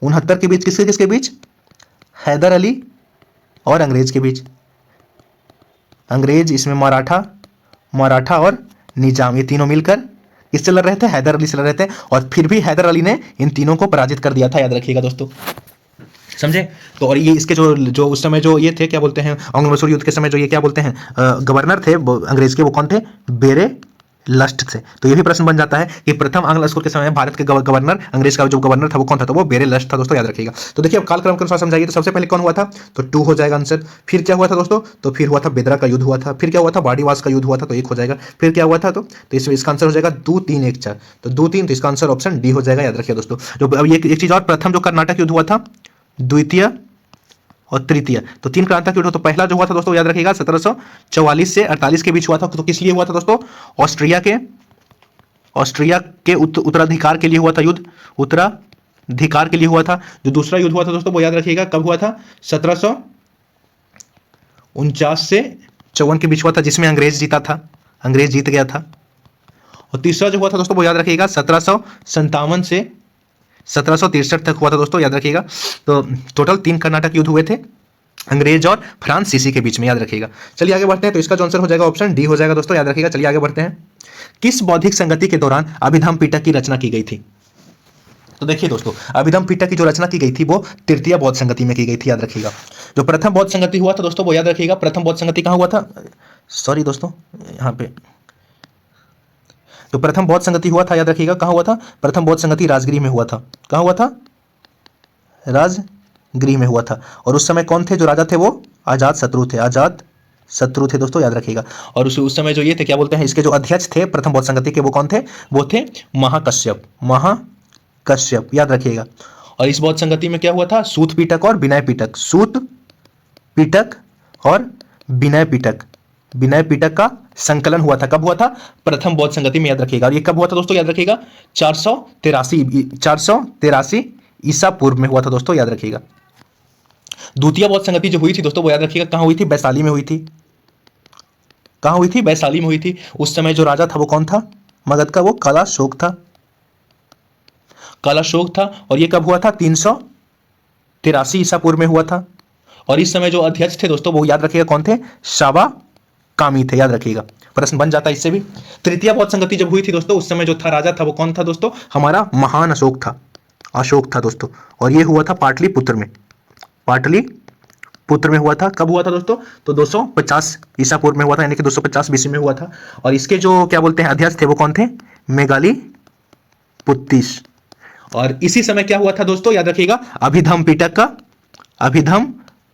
69 के बीच। किसके किसके बीच? हैदर अली और अंग्रेज के बीच। अंग्रेज, इसमें मराठा और निजाम, ये तीनों मिलकर किससे लड़ रहे थे? हैदर अली से लड़ रहे थे। और फिर भी हैदर अली ने इन तीनों को पराजित कर दिया था, याद रखिएगा दोस्तों, समझे। तो और ये इसके जो उस समय जो ये थे, क्या बोलते हैं, आंग्ल मसूरी युद्ध के समय जो ये क्या बोलते हैं, गवर्नर थे अंग्रेज के, वो कौन थे? बेरे लस्ट थे। तो ये भी प्रश्न बन जाता है कि प्रथम आंग्ल अस्कुर के समय भारत के गवर्नर, अंग्रेज का जो गवर्नर था वो कौन था? तो वो बेरे लस्ट था दोस्तों, याद रखिएगा। तो देखिए अब कालक्रम के अनुसार समझाइए। तो सबसे पहले कौन हुआ था? तो 2 हो जाएगा आंसर। फिर क्या हुआ था दोस्तों? तो फिर हुआ था बेदरा का युद्ध हुआ था। फिर क्या हुआ था? बाड़ीवास का युद्ध हुआ था, तो 1 हो जाएगा। फिर क्या हुआ था? तो इसका आंसर हो जाएगा 2, 3, 1, 4। तो 2, 3, तो इसका आंसर ऑप्शन डी हो जाएगा, याद रखिए दोस्तों। जो अब ये एक चीज और, प्रथम जो कर्नाटक युद्ध हुआ था, द्वितीय और तृतीय, तो 3 कर्नाटक युद्ध। तो पहला जो हुआ था दोस्तों याद रखिएगा 1744 से 48 के बीच हुआ था। तो किस लिए हुआ था दोस्तों? ऑस्ट्रिया के उत्तराधिकार के लिए हुआ था युद्ध, उत्तराधिकार के लिए हुआ था। जो दूसरा युद्ध हुआ था दोस्तों वो याद रखिएगा कब हुआ था? 1749 से 54 के बीच हुआ था, जिसमें अंग्रेज जीता था, अंग्रेज जीत गया था। और तीसरा जो हुआ था दोस्तों वो याद रखिएगा 1757 1763 तक हुआ था दोस्तों, याद रखिएगा। तो टोटल 3 कर्नाटक युद्ध हुए थे अंग्रेज और फ्रांसीसी के बीच में, याद रखिएगा। चलिए आगे बढ़ते हैं। तो इसका जो आंसर हो जाएगा ऑप्शन डी हो जाएगा दोस्तों, याद रखिएगा। चलिए आगे बढ़ते हैं। किस बौद्धिक संगति के दौरान अभिधम्म पिटक की रचना की गई थी? तो देखिए दोस्तों, अभिधम्म पिटक की जो रचना की गई थी वो तृतीय बौद्ध संगति में की गई थी, याद रखिएगा। जो प्रथम बौद्ध संगति हुआ था दोस्तों वो याद रखिएगा, प्रथम बौद्ध संगति कहाँ हुआ था? सॉरी दोस्तों, यहाँ पे जो प्रथम बौद्ध संगति हुआ था, याद रखिएगा, कहाँ हुआ था? प्रथम बौद्ध संगति राजगृह में हुआ था। कहाँ हुआ था? राजगृह में हुआ था। और उस समय कौन थे जो राजा थे? वो अजात शत्रु थे, अजात शत्रु थे दोस्तों, याद रखिएगा। और उस समय जो ये थे, क्या बोलते हैं, इसके जो अध्यक्ष थे प्रथम बौद्ध संगति के, वो कौन थे? वो थे महाकश्यप, महाकश्यप, याद रखिएगा। और इस बौद्ध संगति में क्या हुआ था? सूत पिटक और विनय पिटक, सूत पिटक और विनय पिटक, विनय पिटक का संकलन हुआ था। कब हुआ था? प्रथम बौद्ध संगति में, याद रखिएगा। और ये कब हुआ था दोस्तों? याद रखिएगा 483 ईसा पूर्व में हुआ था दोस्तों, याद रखिएगा। द्वितीय बौद्ध संगति जो हुई थी दोस्तों वो याद रखिएगा कहाँ हुई थी? वैशाली में हुई थी। कहाँ हुई थी? वैशाली में हुई थी। उस समय जो राजा था वो कौन था मगध का? वो कालाशोक था, कालाशोक था। और ये कब हुआ था? 383 ईसा पूर्व में हुआ था। और इस समय जो अध्यक्ष थे दोस्तों वो याद रखिएगा कौन थे? शाबा कामी थे, याद रखिएगा। प्रश्न बन जाता है इससे भी। तृतीय बौद्ध संगति जब हुई थी दोस्तों उस समय जो था राजा था वो कौन था दोस्तों? हमारा महान अशोक था, अशोक था दोस्तों। और ये हुआ था पाटलिपुत्र में, पाटलिपुत्र में हुआ था। कब हुआ था दोस्तों? तो 250 ईसा पूर्व में हुआ था, यानी कि 250 बीसी में हुआ था। और इसके जो क्या बोलते हैं अध्यक्ष थे वो कौन थे? मेगालीपुत्तिस। और इसी समय क्या हुआ था दोस्तों? याद रखिएगा अभिधम्म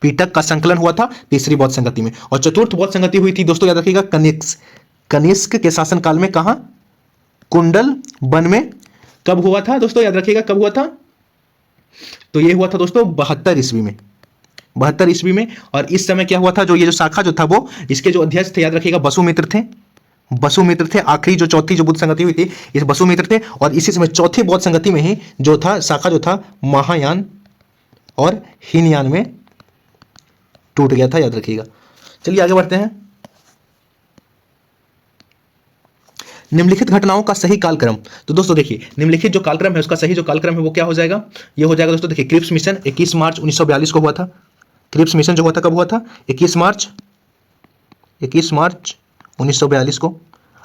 पिटक का संकलन हुआ था तीसरी बौद्ध संगति में। और चतुर्थ बौद्ध संगति हुई थी दोस्तों, याद रखिएगा कनिष्क के शासनकाल में। कहां? कुंडल वन में। कब हुआ था दोस्तों? याद रखिएगा कब हुआ था? तो ये हुआ था दोस्तों 72 ईस्वी में, 72 ईस्वी में। और इस समय क्या हुआ था? जो ये जो शाखा जो था वो, इसके जो अध्यक्ष थे याद रखिएगा वसुमित्र थे, वसुमित्र थे। आखिरी जो चौथी जो बुद्ध संगति हुई थी इस वसुमित्र थे। और इसी समय चौथी बौद्ध संगति में ही जो था शाखा जो था महायान और हीनयान में टूट गया था, याद रखिएगा। चलिए आगे बढ़ते हैं। निम्नलिखित घटनाओं का सही कालक्रम। तो दोस्तों देखिए, निम्नलिखित जो कालक्रम है उसका सही जो कालक्रम है वो क्या हो जाएगा? ये हो जाएगा दोस्तों, देखिए क्रिप्स मिशन 21 मार्च 1942 को हुआ था। क्रिप्स मिशन जो हुआ था कब हुआ था? 21 मार्च 1942 को।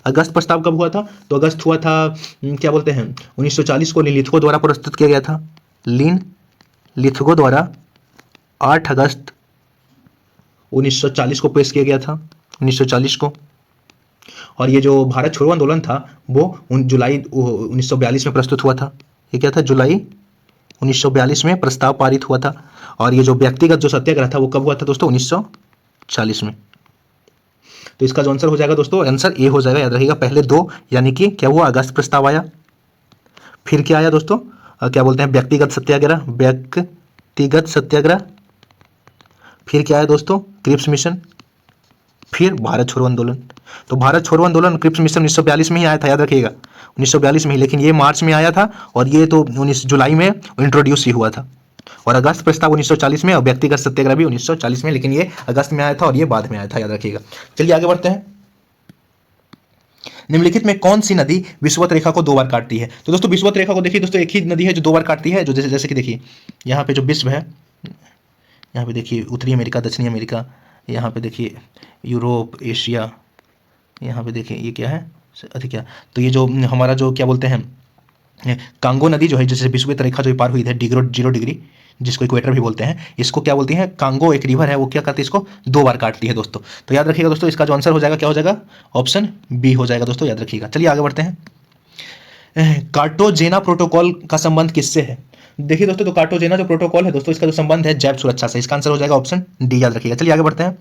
अगस्त प्रस्ताव कब हुआ था? तो अगस्त हुआ था क्या बोलते हैं 1940 को लिथगो द्वारा प्रस्तुत किया गया था। लिथगो द्वारा 8 अगस्त 1940 को पेश किया गया था, 1940 को। और ये जो भारत छोड़ो आंदोलन था वो जुलाई 1942 में प्रस्तुत हुआ था। ये क्या था? जुलाई 1942 में प्रस्ताव पारित हुआ था। और ये जो व्यक्तिगत जो सत्याग्रह था वो कब हुआ था दोस्तों? 1940 में। तो इसका जो आंसर हो जाएगा दोस्तों, आंसर ए हो जाएगा, याद रखिएगा। पहले 2 यानी कि क्या हुआ? अगस्त प्रस्ताव आया, फिर क्या आया दोस्तों? क्या बोलते हैं व्यक्तिगत सत्याग्रह, फिर क्या आया दोस्तों? क्रिप्स मिशन, फिर भारत छोड़ो आंदोलन। तो भारत छोड़ो आंदोलन क्रिप्स मिशन 1942 में ही आया था, याद रखिएगा 1942 में ही। लेकिन ये मार्च में आया था और ये तो 19 जुलाई में इंट्रोड्यूस ही हुआ था। और अगस्त प्रस्ताव 1940 में और व्यक्तिगत सत्याग्रह भी 1940 में, लेकिन ये अगस्त में आया था और ये बाद में आया था, याद रखिएगा। चलिए आगे बढ़ते हैं। निम्नलिखित में कौन सी नदी विषुवत रेखा को 2 बार काटती है? तो दोस्तों विषुवत रेखा को देखिए दोस्तों, एक ही नदी है जो 2 बार काटती है। जो जैसे कि देखिए यहाँ पे जो विश्व है, यहाँ पे देखिए उत्तरी अमेरिका, दक्षिणी अमेरिका, यहाँ पे देखिए यूरोप, एशिया, यहाँ पे देखिए ये क्या है अधिक क्या। तो ये जो हमारा जो क्या बोलते हैं कांगो नदी जो है, जैसे विषुवत रेखा जो पार हुई है 0 डिग्री, जिसको इक्वेटर भी बोलते हैं, इसको क्या बोलती हैं? कांगो एक रिवर है, वो क्या करती है? इसको 2 बार काटती है दोस्तों। तो याद रखिएगा दोस्तों, इसका जो आंसर हो जाएगा क्या हो जाएगा? ऑप्शन बी हो जाएगा दोस्तों, याद रखिएगा। चलिए आगे बढ़ते हैं। कार्टाजेना प्रोटोकॉल का संबंध किससे है? देखिए दोस्तों, तो कार्टाजेना जो प्रोटोकॉल है दोस्तों, इसका जो संबंध है जैव सुरक्षा से। इसका आंसर हो जाएगा ऑप्शन डी, याद रखिएगा। चलिए आगे बढ़ते हैं।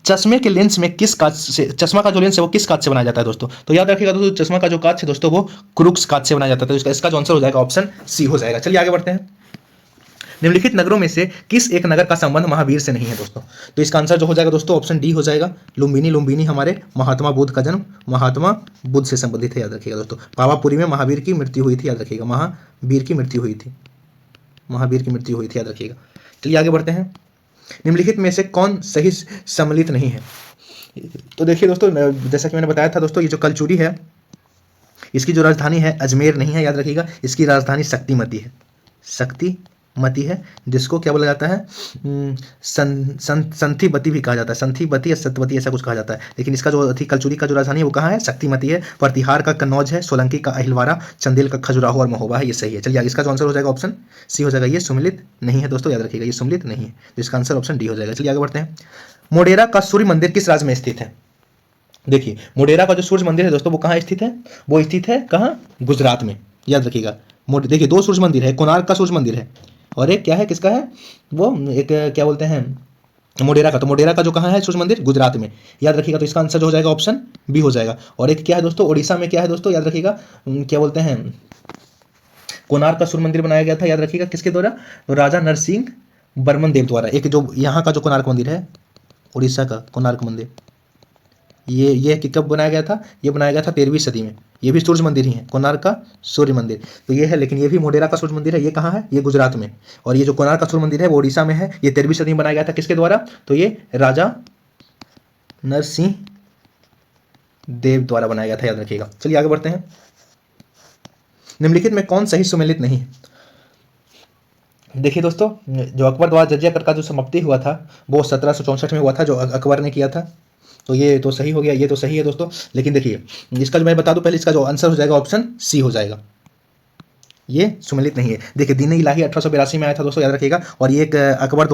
चश्मे के लेंस में किस कांच से, चश्मा का जो लेंस है वो किस कांच से बनाया जाता है दोस्तों? तो याद रखिएगा दोस्तों, चश्मा का जो कांच है दोस्तों वो क्रूक्स कांच से बनाया जाता है। तो इसका जो आंसर हो जाएगा ऑप्शन सी हो जाएगा। चलिए आगे बढ़ते हैं। निम्नलिखित नगरों में से किस एक नगर का संबंध महावीर से नहीं है दोस्तों? तो इसका आंसर जो हो जाएगा दोस्तों ऑप्शन डी हो जाएगा, लुम्बिनी। लुम्बिनी हमारे महात्मा बुद्ध का जन्म महात्मा बुद्ध से संबंधित है, याद रखिएगा दोस्तों। पावापुरी में महावीर की मृत्यु हुई थी, याद रखिएगा। महावीर की मृत्यु हुई थी, याद रखिएगा। चलिए आगे बढ़ते हैं। निम्नलिखित में से कौन सही सम्मिलित नहीं है? तो देखिए दोस्तों, जैसा कि मैंने बताया था दोस्तों, ये जो कलचुरी है इसकी जो राजधानी है अजमेर नहीं है, याद रखिएगा। इसकी राजधानी शक्तिमती है, शक्तिमती है, जिसको क्या बोला जाता है, संथीबती भी कहा जाता है, संथीबती या सत्यवती ऐसा कुछ कहा जाता है। लेकिन इसका जो थी कलचुरी का जो राजधानी है वो कहाँ है, शक्तिमती है। प्रतिहार का कन्नौज है, सोलंकी का अहिलवारा, चंदेल का खजुराहो और महोबा है। ये सही है। चलिए इसका जो आंसर हो जाएगा ऑप्शन सी हो जाएगा। ये सुमिलित नहीं है दोस्तों, याद रखिएगा, ये सुमिलित नहीं है, तो इसका आंसर ऑप्शन डी हो जाएगा। चलिए आगे बढ़ते हैं। मोढेरा का सूर्य मंदिर किस राज्य में स्थित है? देखिए मोढेरा का जो सूर्य मंदिर है दोस्तों वो कहाँ स्थित है, वो स्थित है कहाँ, गुजरात में, याद रखिएगा। देखिए दो सूर्य मंदिर है, कोणार्क का सूर्य मंदिर है और एक क्या है, किसका है वो, एक क्या बोलते हैं, मोढेरा का। तो मोढेरा का जो कहाँ है सूर्य मंदिर, गुजरात में, याद रखिएगा। तो इसका आंसर जो हो जाएगा ऑप्शन बी हो जाएगा। और एक क्या है दोस्तों, उड़ीसा में क्या है दोस्तों, याद रखिएगा, क्या बोलते हैं, कोणार्क का सूर्य मंदिर बनाया गया था, याद रखिएगा, किसके द्वारा, तो राजा नरसिंह बर्मन देव द्वारा। एक जो यहाँ का जो कोणार्क मंदिर है, उड़ीसा का कोणार्क मंदिर, ये कि कब बनाया गया था, ये बनाया गया था 13वीं सदी में। ये भी सूर्य मंदिर ही है, कोणार्क का सूर्य मंदिर, तो ये है। लेकिन ये भी मोढेरा का सूर्य मंदिर है, ये कहाँ है, ये गुजरात में। और ये जो कोणार्क का सूर्य मंदिर है वो उड़ीसा में है। ये 13वीं सदी में बनाया गया था, किसके द्वारा, तो ये राजा नरसिंह देव द्वारा बनाया गया था, याद रखिएगा। चलिए आगे बढ़ते हैं। निम्नलिखित में कौन सही सुमेलित नहीं है? देखिए दोस्तों, जो अकबर द्वारा जजिया कर का जो समाप्ति हुआ था वो 1764 में हुआ था, जो अकबर ने किया था। तो ये तो सही हो गया, ये तो सही है दोस्तों। लेकिन देखिए इसका जो मैं बता दूं पहले, इसका जो आंसर हो जाएगा ऑप्शन सी हो जाएगा, ये सुमेलित नहीं है। देखिए दीन इलाही 1882 में आया था दोस्तों, याद रखिएगा। और ये एक अकबर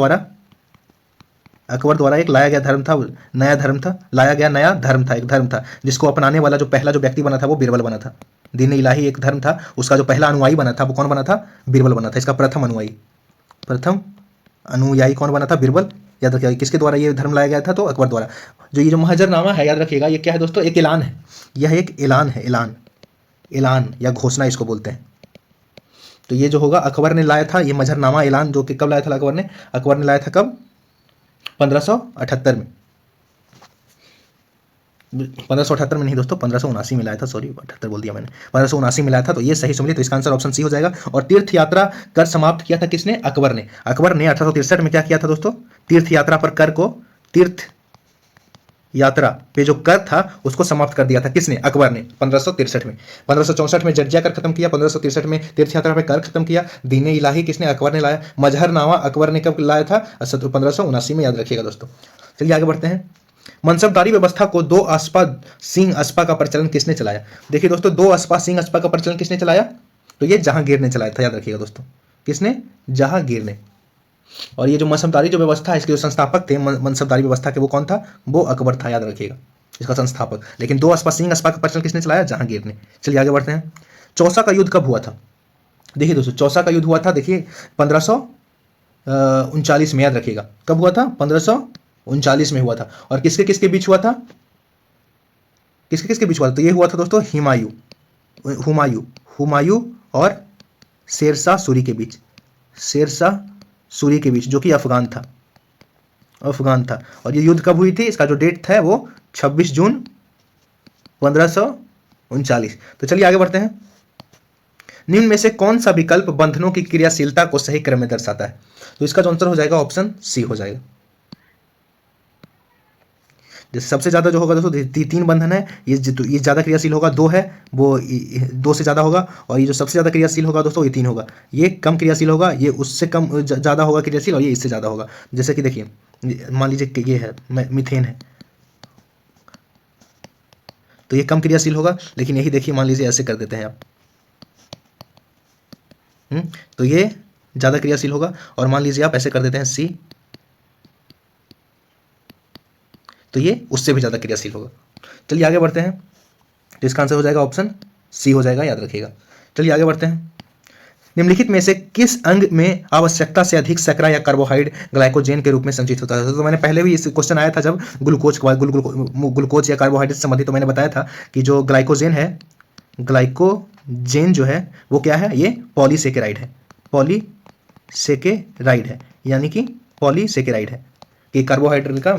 द्वारा एक लाया गया धर्म था, नया धर्म था, लाया गया नया धर्म था, एक धर्म था जिसको अपनाने वाला जो पहला जो व्यक्ति बना था वो बीरबल बना था। दीन इलाही एक धर्म था, उसका जो पहला अनुयायी बना था वो कौन बना था, बीरबल बना था। इसका प्रथम अनुयायी कौन बना था, बीरबल, याद रखिएगा। किसके द्वारा ये धर्म लाया गया था, तो अकबर द्वारा। जो ये जो महजरनामा है, याद रखिएगा, ये क्या है दोस्तों, एक ऐलान है, यह एक ऐलान है, ऐलान या घोषणा इसको बोलते हैं। तो ये जो होगा अकबर ने लाया था, ये महजरनामा ऐलान, जो कि कब लाया था अकबर ने लाया था कब, 1578 में। 1578 में नहीं दोस्तों, 1579 में लाया था, सॉरी 78 बोल दिया मैंने, 1579 में लाया था। तो ये सही सुमिलित, तो इसका आंसर ऑप्शन सी हो जाएगा। और तीर्थ यात्रा कर समाप्त किया था किसने, अकबर ने। अकबर ने 1863 में क्या किया था दोस्तों, तीर्थ यात्रा पर कर को, तीर्थ यात्रा पे जो कर था उसको समाप्त कर दिया था, किसने, अकबर ने, 1563 में। 1564 में जजिया कर खत्म किया, 1563 में तीर्थ यात्रा पे कर खत्म किया। दीन इलाही किसने, अकबर ने लाया। मजहरनामा अकबर ने कब लाया था, 1579 में, याद रखिएगा दोस्तों। चलिए आगे बढ़ते हैं। मनसबदारी व्यवस्था को दो अस्पा सिंह अस्पा का प्रचलन किसने चलाया? देखिए दोस्तों, दो अस्पा सिंह अस्पा का प्रचलन किसने चलाया, तो ये जहांगीर ने चलाया था, याद रखिएगा दोस्तों, किसने, जहांगीर ने। और ये जो मनसबदारी जो व्यवस्था है, इसके जो संस्थापक थे मनसबदारी व्यवस्था के, वो कौन था, वो अकबर था, याद रखिएगा, इसका संस्थापक। लेकिन दो अस्पा सिंह अस्पा का प्रचलन किसने चलाया, जहांगीर ने। चलिए आगे बढ़ते हैं। चौसा का युद्ध कब हुआ था? देखिए दोस्तों, चौसा का युद्ध हुआ था, देखिए 1539 में, याद रखिएगा, कब हुआ था, 1539 में हुआ था। और किसके किसके बीच हुआ था, किसके किसके बीच हुआ था, तो ये हुआ था दोस्तों हुमायूं और शेरशाह सूरी के बीच, जो कि अफगान था। और ये युद्ध कब हुई थी, इसका जो डेट था वो 26 जून 1539। तो चलिए आगे बढ़ते हैं। निम्न में से कौन सा विकल्प बंधनों की क्रियाशीलता को सही क्रम में दर्शाता है? तो इसका जो आंसर हो जाएगा ऑप्शन सी हो जाएगा। जैसे सबसे ज्यादा जो होगा दोस्तों, 3 बंधन है, ये ज्यादा क्रियाशील होगा, 2 है वो 2 से ज्यादा होगा। और ये जो सबसे ज्यादा क्रियाशील होगा दोस्तों, ये 3 होगा। ये कम क्रियाशील होगा, ये उससे कम ज्यादा होगा क्रियाशील, और ये इससे ज्यादा होगा। जैसे कि देखिए, मान लीजिए कि ये है मीथेन है, तो ये कम क्रियाशील होगा। लेकिन यही देखिए, मान लीजिए ऐसे कर देते हैं आप, तो ये ज्यादा क्रियाशील होगा। और मान लीजिए आप ऐसे कर देते हैं सी, तो ये उससे भी ज़्यादा क्रियाशील होगा। चलिए आगे बढ़ते हैं। तो इसका आंसर हो जाएगा ऑप्शन सी हो जाएगा, याद रखिएगा। चलिए आगे बढ़ते हैं। निम्नलिखित में से किस अंग में आवश्यकता से अधिक शर्करा या कार्बोहाइड्रेट ग्लाइकोजेन के रूप में संचित होता है? तो मैंने पहले भी इस क्वेश्चन आया था जब ग्लूकोज या कार्बोहाइड्रेट संबंधित, तो मैंने बताया था कि जो ग्लाइकोजेन है, ग्लाइकोजेन जो है वो क्या है, ये पॉलीसेकेराइड है, यानी कि पॉलीसेकेराइड है, कि कार्बोहाइड्रेट का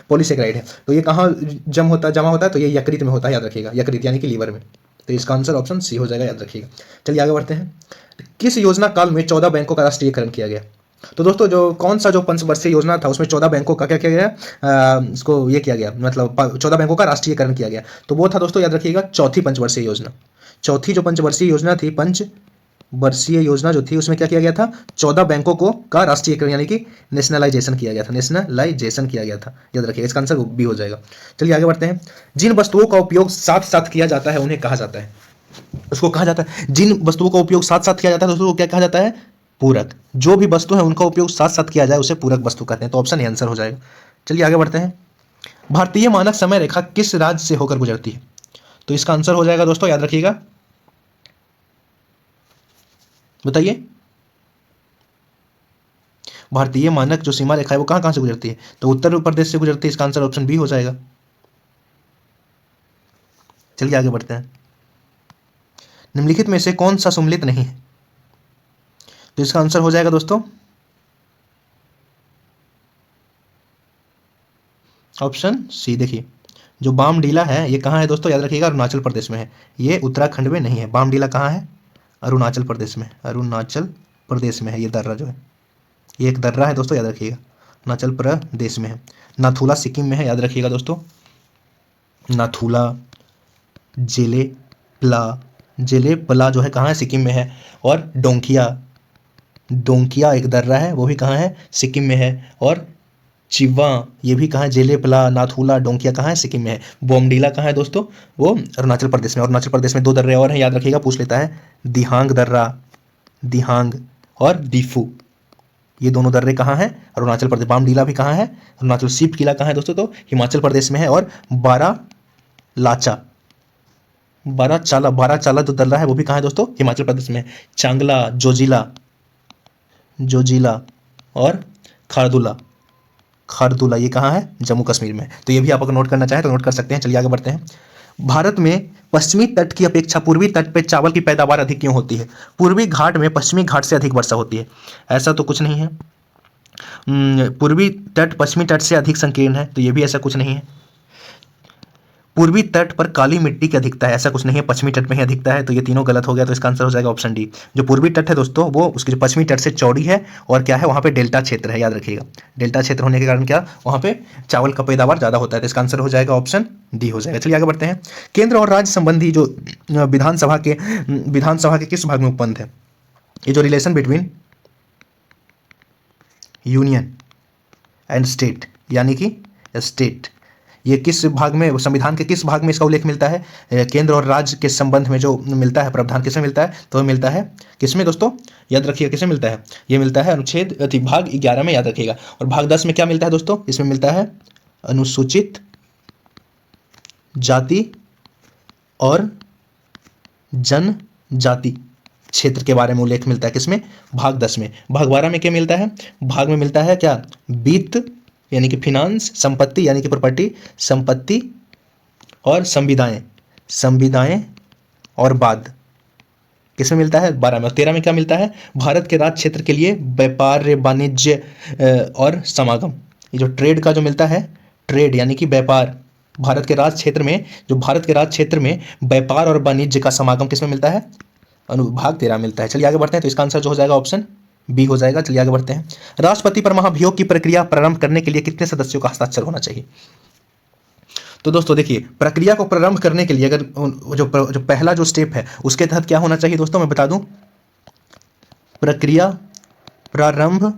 पॉलीसेकेराइड है। तो ये कहाँ जमा होता है, तो ये यकृत में होता है, याद रखिएगा, यकृत यानी कि लीवर में। तो इसका आंसर ऑप्शन सी हो जाएगा, याद रखिएगा। चलिए आगे बढ़ते हैं। किस योजना काल में 14 बैंकों का राष्ट्रीयकरण किया गया? तो दोस्तों, जो कौन सा जो पंचवर्षीय योजना था उसमें 14 बैंकों का क्या किया गया, इसको ये किया गया, मतलब 14 बैंकों का राष्ट्रीयकरण किया गया। तो वो था दोस्तों, याद रखिएगा, चौथी पंचवर्षीय योजना। चौथी जो पंचवर्षीय योजना थी, पंचवर्षीय योजना जो थी, उसमें क्या किया गया था, 14 बैंकों को का राष्ट्रीयकरण यानी कि नेशनलाइजेशन किया गया था, नेशनलाइजेशन किया गया था, याद रखिएगा, इसका आंसर बी हो जाएगा। चलिए आगे बढ़ते हैं। जिन वस्तुओं का उपयोग साथ साथ किया जाता है उन्हें कहा जाता है, उसको कहा जाता है, जिन वस्तुओं का उपयोग साथ साथ किया जाता है उसको क्या कहा जाता है, पूरक। जो भी वस्तु है उनका उपयोग साथ साथ किया जाए उसे पूरक वस्तु कहते हैं, तो ऑप्शन ए आंसर हो जाएगा। चलिए आगे बढ़ते हैं। भारतीय मानक समय रेखा किस राज्य से होकर गुजरती है, तो इसका आंसर हो जाएगा दोस्तों, याद रखिएगा, बताइए। भारतीय मानक जो सीमा रेखा है वो कहां कहां से गुजरती है, तो उत्तर प्रदेश से गुजरती है, इसका आंसर ऑप्शन बी हो जाएगा। चलिए आगे बढ़ते हैं। निम्नलिखित में से कौन सा सम्मिलित नहीं है, तो इसका आंसर हो जाएगा दोस्तों ऑप्शन सी। देखिए जो बामडीला है ये कहाँ है दोस्तों, याद रखिएगा, अरुणाचल प्रदेश में है, ये उत्तराखंड में नहीं है। बामडीला कहाँ है, अरुणाचल प्रदेश में, अरुणाचल प्रदेश में है ये दर्रा जो है, ये एक दर्रा है दोस्तों, याद रखिएगा, अरुणाचल प्रदेश में है। नाथुला सिक्किम में है, याद रखिएगा दोस्तों, नाथुला, जेलेपला जो है कहाँ है, सिक्किम में है। और डोंकिया एक दर्रा है, वो भी कहाँ है, सिक्किम में है। और चिवा ये भी कहाँ है, जेलेपला, नाथुला, डोंकिया कहाँ है, सिक्किम में है। बोमडीला कहाँ है दोस्तों, वो अरुणाचल प्रदेश में। और अरुणाचल प्रदेश में 2 दर्रे और हैं, याद रखिएगा, पूछ लेता है, दिहांग दर्रा, दिहांग और दीफू, ये दोनों दर्रे कहाँ हैं, अरुणाचल प्रदेश। बामडीला भी कहाँ है, अरुणाचल। सीप किला कहाँ है दोस्तों, तो हिमाचल प्रदेश में है। और बाराचाला जो दर्रा है वो भी कहाँ है दोस्तों, हिमाचल प्रदेश में। चांगला, जोजिला और खारदुला ये कहाँ है, जम्मू कश्मीर में। तो ये भी आप अगर नोट करना चाहें तो नोट कर सकते हैं। चलिए आगे बढ़ते हैं। भारत में पश्चिमी तट की अपेक्षा पूर्वी तट पे चावल की पैदावार अधिक क्यों होती है, पूर्वी घाट में पश्चिमी घाट से अधिक वर्षा होती है, ऐसा तो कुछ नहीं है। पूर्वी तट पश्चिमी तट से अधिक संकीर्ण है, तो ये भी ऐसा कुछ नहीं है। पूर्वी तट पर काली मिट्टी की अधिकता है, ऐसा कुछ नहीं है, पश्चिमी तट में ही अधिकता है, तो ये तीनों गलत हो गया, तो इसका आंसर हो जाएगा ऑप्शन डी। जो पूर्वी तट है दोस्तों वो उसकी जो पश्चिमी तट से चौड़ी है और क्या है, वहाँ पे डेल्टा क्षेत्र है, याद रखिएगा, डेल्टा क्षेत्र होने के कारण क्या वहाँ पे चावल का पैदावार ज़्यादा होता है, तो इसका आंसर हो जाएगा ऑप्शन डी हो जाएगा। चलिए आगे बढ़ते हैं। केंद्र और राज्य संबंधी जो विधानसभा के किस भाग में उपबंध है, ये जो relation between union and state यानी कि स्टेट, ये किस भाग में, संविधान के किस भाग में इसका उल्लेख मिलता है, केंद्र और राज्य के संबंध में जो मिलता है प्रावधान किसमें मिलता है, तो मिलता है किसमें दोस्तों, याद रखिएगा किसमें मिलता है, ये मिलता है अनुच्छेद भाग 11 में, याद रखिएगा। और भाग 10 में क्या मिलता है दोस्तों, इसमें मिलता है अनुसूचित जाति और जनजाति क्षेत्र के बारे में उल्लेख मिलता है, किसमें, भाग 10 में। भाग 12 में क्या मिलता है, भाग में मिलता है क्या, वित्त यानी कि फिनांस, संपत्ति यानी कि प्रॉपर्टी, संपत्ति और संविदाएं और बाद किसमें मिलता है, 12 में। और 13 में क्या मिलता है, भारत के राज्य क्षेत्र के लिए व्यापार, वाणिज्य और समागम, ये जो ट्रेड का जो मिलता है, ट्रेड यानी कि व्यापार, भारत के राज्य क्षेत्र में, जो भारत के राज्य क्षेत्र में व्यापार और वाणिज्य का समागम किसमें मिलता है, अनुभाग 13 मिलता है। चलिए आगे बढ़ते हैं, तो इसका आंसर जो हो जाएगा ऑप्शन बी हो जाएगा। चलिए आगे बढ़ते हैं। राष्ट्रपति पर महाभियोग की प्रक्रिया प्रारंभ करने के लिए कितने सदस्यों का हस्ताक्षर होना चाहिए, तो दोस्तों देखिए प्रक्रिया को प्रारंभ करने के लिए अगर जो पहला जो स्टेप है उसके तहत क्या होना चाहिए दोस्तों, मैं बता दूं, प्रक्रिया प्रारंभ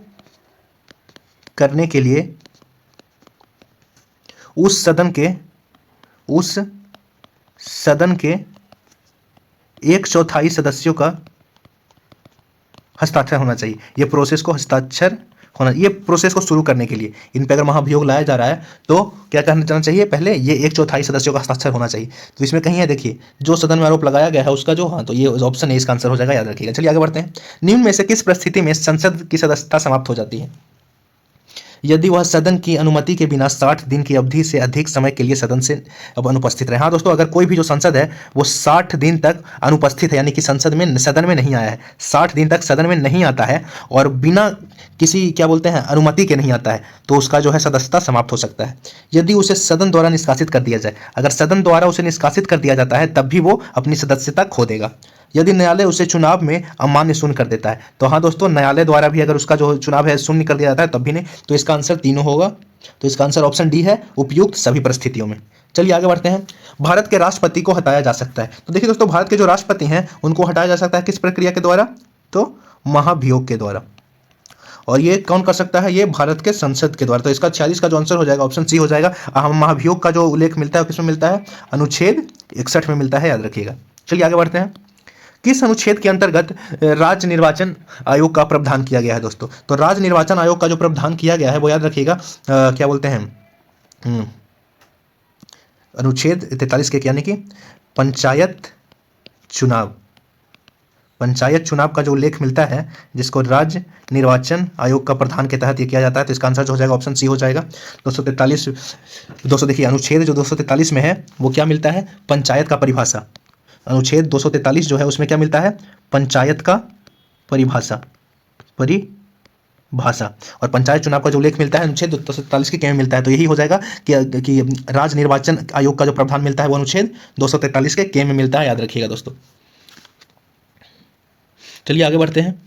करने के लिए उस सदन के 1/4 सदस्यों का हस्ताक्षर होना चाहिए। ये प्रोसेस को हस्ताक्षर होना, ये प्रोसेस को शुरू करने के लिए इन पे अगर महाभियोग लाया जा रहा है तो क्या करना चाहिए, पहले ये 1/4 सदस्यों का हस्ताक्षर होना चाहिए। तो इसमें कहीं है, देखिए जो सदन में आरोप लगाया गया है उसका जो, हाँ, तो ये ऑप्शन है, इसका आंसर हो जाएगा, याद रखिएगा। चलिए आगे बढ़ते हैं। निम्न में से किस परिस्थिति में संसद की सदस्यता समाप्त हो जाती है, यदि वह सदन की अनुमति के बिना 60 दिन की अवधि से अधिक समय के लिए सदन से अनुपस्थित रहे। हाँ दोस्तों, अगर कोई भी जो संसद है वो 60 दिन तक अनुपस्थित है, यानी कि सदन में नहीं आया है, 60 दिन तक सदन में नहीं आता है और बिना किसी क्या बोलते हैं अनुमति के नहीं आता है, तो उसका जो है सदस्यता समाप्त हो सकता है। यदि उसे सदन द्वारा निष्कासित कर दिया जाए, अगर सदन द्वारा उसे निष्कासित कर दिया जाता है तब भी वो अपनी सदस्यता खो देगा। यदि न्यायालय उसे चुनाव में अमान्य शून्य कर देता है। तो हाँ दोस्तों, न्यायालय द्वारा भी अगर उसका जो चुनाव है शून्य कर दिया जाता है तब भी नहीं। तो इसका आंसर तीनों होगा। तो इसका आंसर ऑप्शन डी है, उपयुक्त सभी परिस्थितियों में। चलिए आगे बढ़ते हैं। भारत के राष्ट्रपति को हटाया जा सकता है। तो देखिए दोस्तों, भारत के जो राष्ट्रपति हैं उनको हटाया जा सकता है किस प्रक्रिया के द्वारा? तो महाभियोग के द्वारा। और ये कौन कर सकता है? ये भारत के संसद के द्वारा। तो इसका 46 का जो आंसर हो जाएगा ऑप्शन सी हो जाएगा। महाभियोग का जो उल्लेख मिलता है किसमें मिलता है? अनुच्छेद 61 में मिलता है, याद रखिएगा। चलिए आगे बढ़ते हैं। किस अनुच्छेद के अंतर्गत राज्य निर्वाचन आयोग का प्रावधान किया गया है दोस्तों? तो राज्य निर्वाचन आयोग का जो प्रावधान किया गया है वो याद रखिएगा, क्या बोलते हैं, अनुच्छेद 43 के, यानी कि पंचायत चुनाव का जो उल्लेख मिलता है जिसको राज्य निर्वाचन आयोग का प्रधान के तहत ये किया जाता है। तो इसका आंसर जो हो जाएगा ऑप्शन सी हो जाएगा। 243 दोस्तों देखिए, अनुच्छेद जो 243 में है वो क्या मिलता है? पंचायत का परिभाषा। अनुच्छेद 243 जो है उसमें क्या मिलता है? पंचायत का परिभाषा। और पंचायत चुनाव का जो उल्लेख मिलता है अनुच्छेद 243 के में मिलता है। तो यही हो जाएगा कि राज्य निर्वाचन आयोग का जो प्रावधान मिलता है वो अनुच्छेद 243 के में मिलता है, याद रखिएगा दोस्तों। चलिए आगे बढ़ते हैं।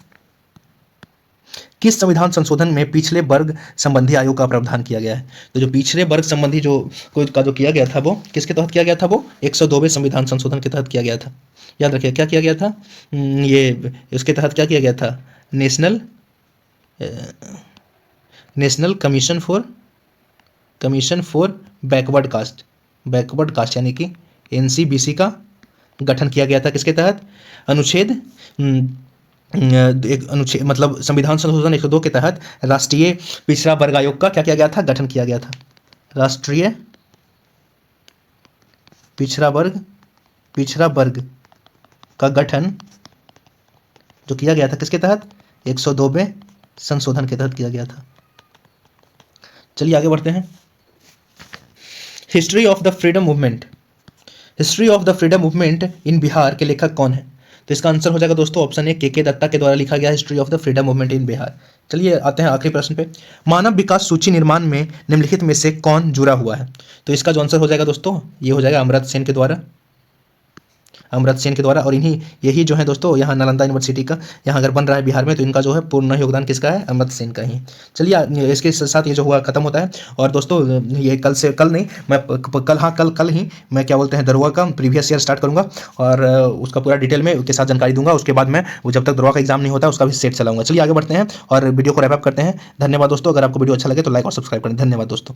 किस संविधान संशोधन में पिछड़े वर्ग संबंधी आयोग का प्रावधान किया गया है? तो जो पिछड़े वर्ग संबंधी जो किया गया था वो किसके तहत किया गया था? वो 102वें संविधान संशोधन के तहत किया गया था। याद रखिए क्या किया गया था? ये इसके तहत क्या किया गया था? National commission for backward caste यानी कि NCBC का गठन किया गया था। किसके तहत? मतलब संविधान संशोधन 102 के तहत राष्ट्रीय पिछड़ा वर्ग आयोग का क्या किया गया था? गठन किया गया था। राष्ट्रीय पिछड़ा वर्ग का गठन जो किया गया था किसके तहत? 102वें संशोधन के तहत किया गया था। चलिए आगे बढ़ते हैं। History of the freedom movement in Bihar के लेखक कौन है? तो इसका आंसर हो जाएगा दोस्तों ऑप्शन ए, के दत्ता के द्वारा लिखा गया history of the freedom movement in Bihar. चलिए आते हैं आखिरी प्रश्न पे। मानव विकास सूची निर्माण में निम्नलिखित में से कौन जुड़ा हुआ है? तो इसका जो आंसर हो जाएगा दोस्तों ये हो जाएगा अमर्त्य सेन के द्वारा। और यही जो है दोस्तों यहाँ नालंदा यूनिवर्सिटी का यहाँ अगर बन रहा है बिहार में, तो इनका जो है पूर्ण योगदान किसका है? अमर्त्य सेन का ही। चलिए इसके साथ ये जो हुआ खत्म होता है। और दोस्तों ये कल ही मैं क्या बोलते हैं दरोगा का प्रीवियस ईयर स्टार्ट करूँगा और उसका पूरा डिटेल में उसके साथ जानकारी दूंगा। उसके बाद मैं वो जब तक दरोगा का एग्जाम नहीं होता उसका भी सेट चलाऊंगा। चलिए आगे बढ़ते हैं और वीडियो को रैप अप करते हैं। धन्यवाद दोस्तों। अगर आपको वीडियो अच्छा लगे तो लाइक और सब्सक्राइब करें। धन्यवाद दोस्तों।